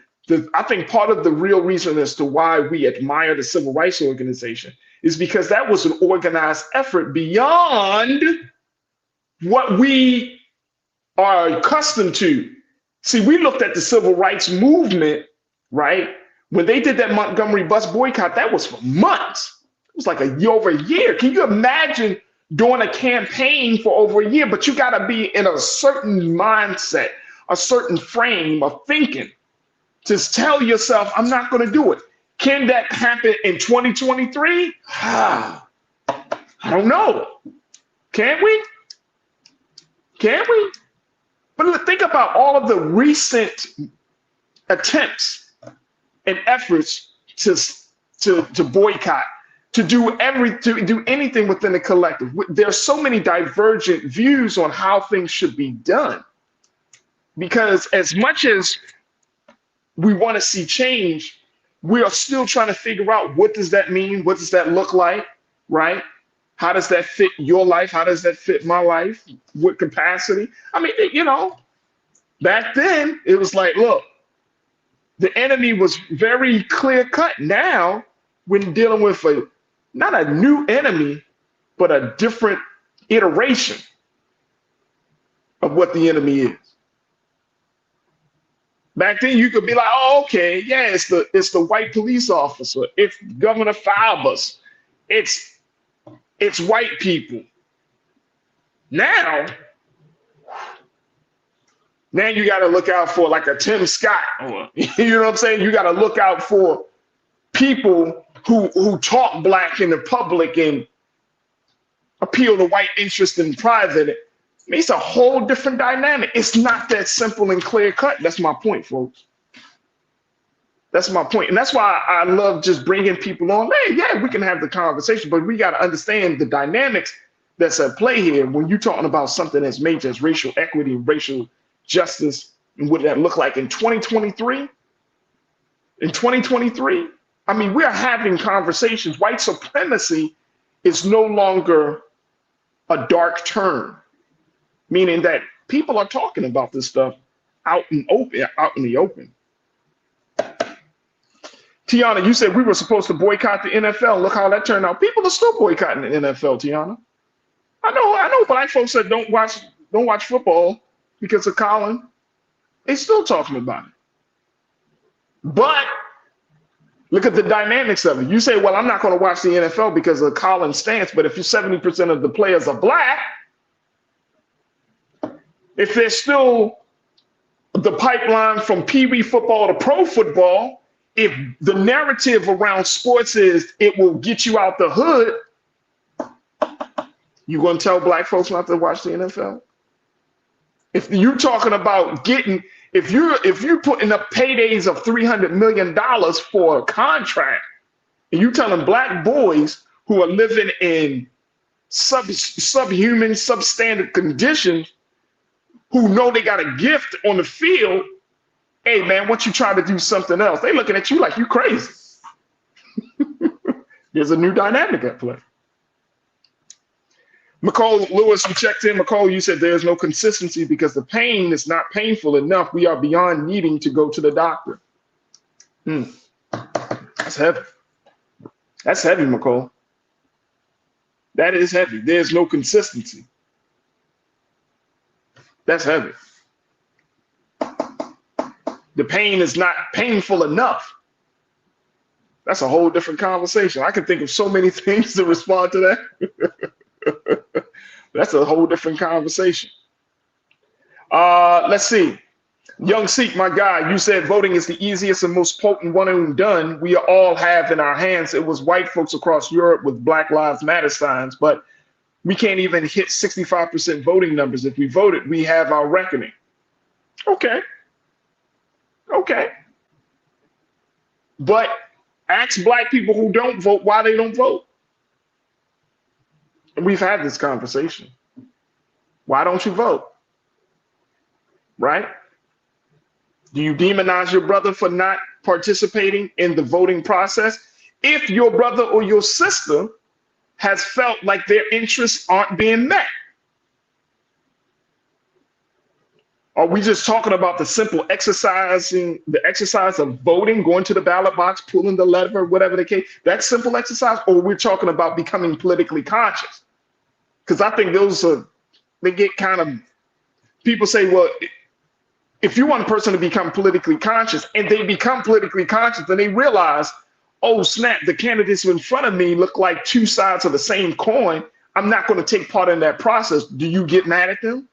I think part of the real reason as to why we admire the Civil Rights Organization is because that was an organized effort beyond what we are accustomed to. See, we looked at the Civil Rights Movement, right? When they did that Montgomery bus boycott, that was for months. It was like over a year. Can you imagine doing a campaign for over a year? But you got to be in a certain mindset, a certain frame of thinking to tell yourself, I'm not going to do it. Can that happen in 2023? I don't know. Can we? Can we? But think about all of the recent attempts and efforts to boycott, to do anything within the collective. There's so many divergent views on how things should be done. Because as much as we want to see change, we are still trying to figure out what does that mean? What does that look like, right? How does that fit your life? How does that fit my life? What capacity? Back then it was like, look, the enemy was very clear cut. Now when dealing with not a new enemy, but a different iteration of what the enemy is. Back then you could be like, oh, okay, yeah, it's the white police officer, it's Governor Faubus, it's white people. Now you got to look out for like a Tim Scott, or, you know what I'm saying? You got to look out for people who talk Black in the public and appeal to white interest in private. It's a whole different dynamic. It's not that simple and clear cut. That's my point, folks. That's my point. And that's why I love just bringing people on. Hey, yeah, we can have the conversation, but we got to understand the dynamics that's at play here when you're talking about something as major as racial equity and racial justice. And what did that look like in 2023? In 2023, I mean, we're having conversations. White supremacy is no longer a dark term, meaning that people are talking about this stuff out in the open. Tiana, you said we were supposed to boycott the NFL. Look how that turned out. People are still boycotting the NFL, Tiana. I know black folks that don't watch football because of Colin. They're still talking about it. But look at the dynamics of it. You say, well, I'm not going to watch the NFL because of Colin's stance, but if 70% of the players are black, if there's still the pipeline from Pee Wee football to pro football, if the narrative around sports is it will get you out the hood, you going to tell black folks not to watch the NFL? If you're talking about if you're putting up paydays of $300 million for a contract, and you're telling black boys who are living in subhuman, substandard conditions, who know they got a gift on the field, hey man, once you try to do something else, they looking at you like you crazy. There's a new dynamic at play. McCall Lewis, you checked in. McCall, you said there's no consistency because the pain is not painful enough. We are beyond needing to go to the doctor. That's heavy. That's heavy, McCall. That is heavy. There's no consistency. That's heavy. The pain is not painful enough. That's a whole different conversation. I can think of so many things to respond to that. That's a whole different conversation. Let's see. Young Sikh, my guy, you said voting is the easiest and most potent one and done we all have in our hands. It was white folks across Europe with Black Lives Matter signs, but we can't even hit 65% voting numbers. If we voted, we have our reckoning. Okay. But ask black people who don't vote why they don't vote. And we've had this conversation. Why don't you vote? Right? Do you demonize your brother for not participating in the voting process? If your brother or your sister has felt like their interests aren't being met. Are we just talking about the simple exercise of voting, going to the ballot box, pulling the lever, whatever the case, that simple exercise, or we're talking about becoming politically conscious? Because I think they get kind of, people say, well, if you want a person to become politically conscious and they become politically conscious and they realize, oh snap, the candidates in front of me look like two sides of the same coin, I'm not going to take part in that process. Do you get mad at them?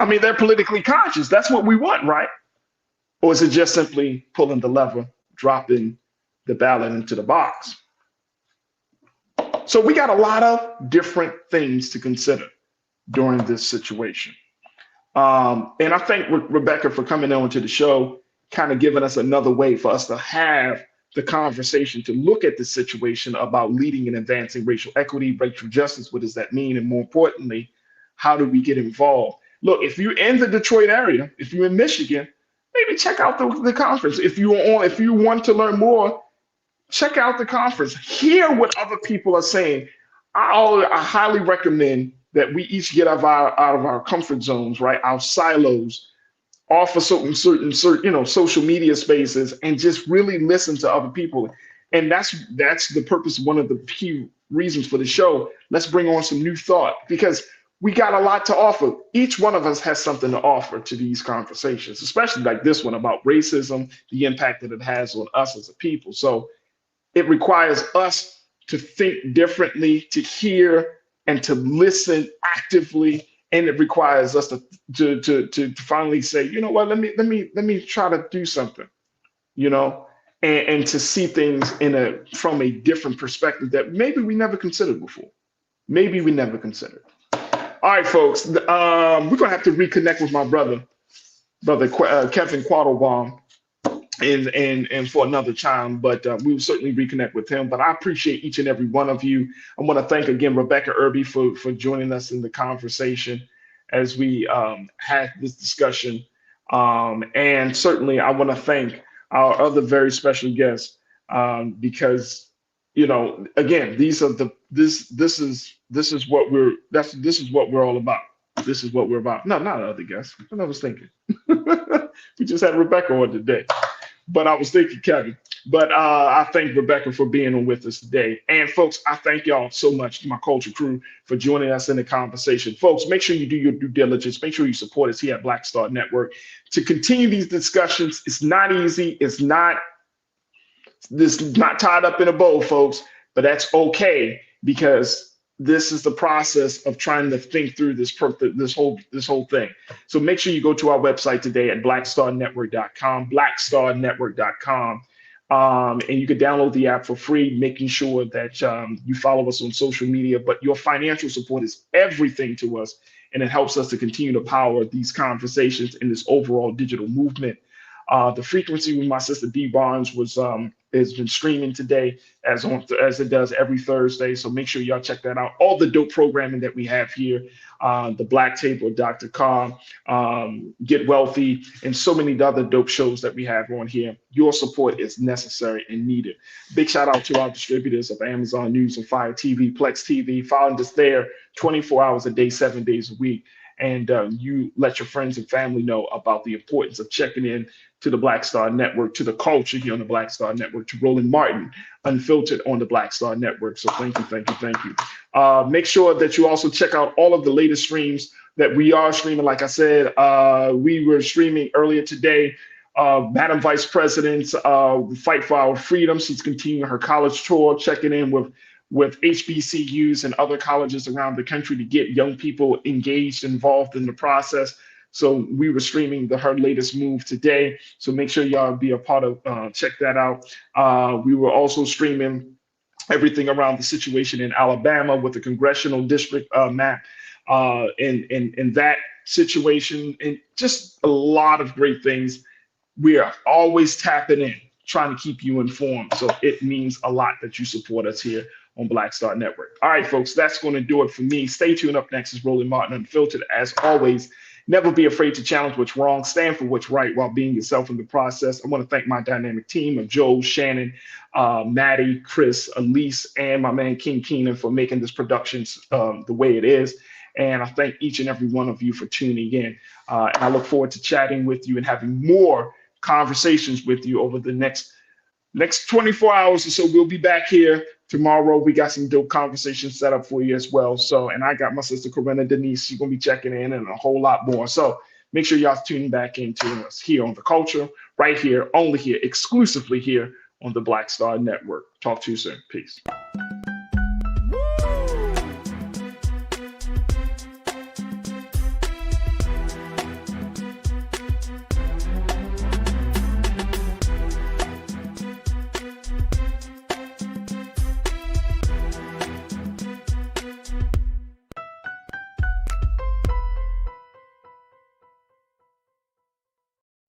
I mean, they're politically conscious. That's what we want, right? Or is it just simply pulling the lever, dropping the ballot into the box? So we got a lot of different things to consider during this situation. And I thank Rebecca for coming on to the show, kind of giving us another way for us to have the conversation, to look at the situation about leading and advancing racial equity, racial justice. What does that mean? And more importantly, how do we get involved? Look, if you're in the Detroit area, if you're in Michigan, maybe check out the conference. If you want to learn more, check out the conference. Hear what other people are saying. I highly recommend that we each get out of our comfort zones, right? Our silos, off of certain social media spaces, and just really listen to other people. And that's the purpose. One of the key reasons for the show. Let's bring on some new thought, because we got a lot to offer. Each one of us has something to offer to these conversations, especially like this one about racism, the impact that it has on us as a people. So it requires us to think differently, to hear and to listen actively, and it requires us to finally say, you know what, let me try to do something, and to see things from a different perspective that maybe we never considered before. Maybe we never considered. All right, folks, we're gonna have to reconnect with my brother Kevin Quattlebaum. and for another time, but we will certainly reconnect with him. But I appreciate each and every one of you. I want to thank again Rebecca Irby for joining us in the conversation as we had this discussion. And certainly I want to thank our other very special guests because again, this is what we're all about. This is what we're about. No, not other guests. What I was thinking. We just had Rebecca on today. But I was thinking Kevin. But I thank Rebecca for being on with us today. And folks, I thank y'all so much, to my culture crew, for joining us in the conversation. Folks, make sure you do your due diligence. Make sure you support us here at Black Star Network to continue these discussions. It's not easy. This is not tied up in a bow, folks, but that's okay, because this is the process of trying to think through this whole thing. So make sure you go to our website today at blackstarnetwork.com, blackstarnetwork.com. And you can download the app for free, making sure that you follow us on social media. But your financial support is everything to us, and it helps us to continue to power these conversations in this overall digital movement. The frequency with my sister D Barnes has been streaming today as it does every Thursday. So make sure y'all check that out. All the dope programming that we have here, the Black Table, Dr. Carr, Get Wealthy, and so many other dope shows that we have on here. Your support is necessary and needed. Big shout out to our distributors of Amazon News and Fire TV, Plex TV, following us there 24 hours a day, 7 days a week. And you let your friends and family know about the importance of checking in to the Black Star Network, to the culture here on the Black Star Network, to Roland Martin, Unfiltered on the Black Star Network. So thank you. Make sure that you also check out all of the latest streams that we are streaming. Like I said, we were streaming earlier today. Madam Vice President's Fight for Our Freedom. She's continuing her college tour, checking in with HBCUs and other colleges around the country to get young people engaged, involved in the process. So we were streaming her latest move today. So make sure y'all be a part of, check that out. We were also streaming everything around the situation in Alabama with the congressional district map and that situation, and just a lot of great things. We are always tapping in, trying to keep you informed. So it means a lot that you support us here on Black Star Network. All right, folks, that's going to do it for me. Stay tuned. Up next is Roland Martin Unfiltered. As always, never be afraid to challenge what's wrong. Stand for what's right while being yourself in the process. I want to thank my dynamic team of Joe, Shannon, Maddie, Chris, Elise, and my man King Keenan for making this production the way it is. And I thank each and every one of you for tuning in. And I look forward to chatting with you and having more conversations with you over the next 24 hours or so. We'll be back here tomorrow. We got some dope conversations set up for you as well. So, and I got my sister Corinna Denise. She's gonna be checking in and a whole lot more. So make sure y'all tuning back into us here on The Culture, right here, only here, exclusively here on the Black Star Network. Talk to you soon. Peace.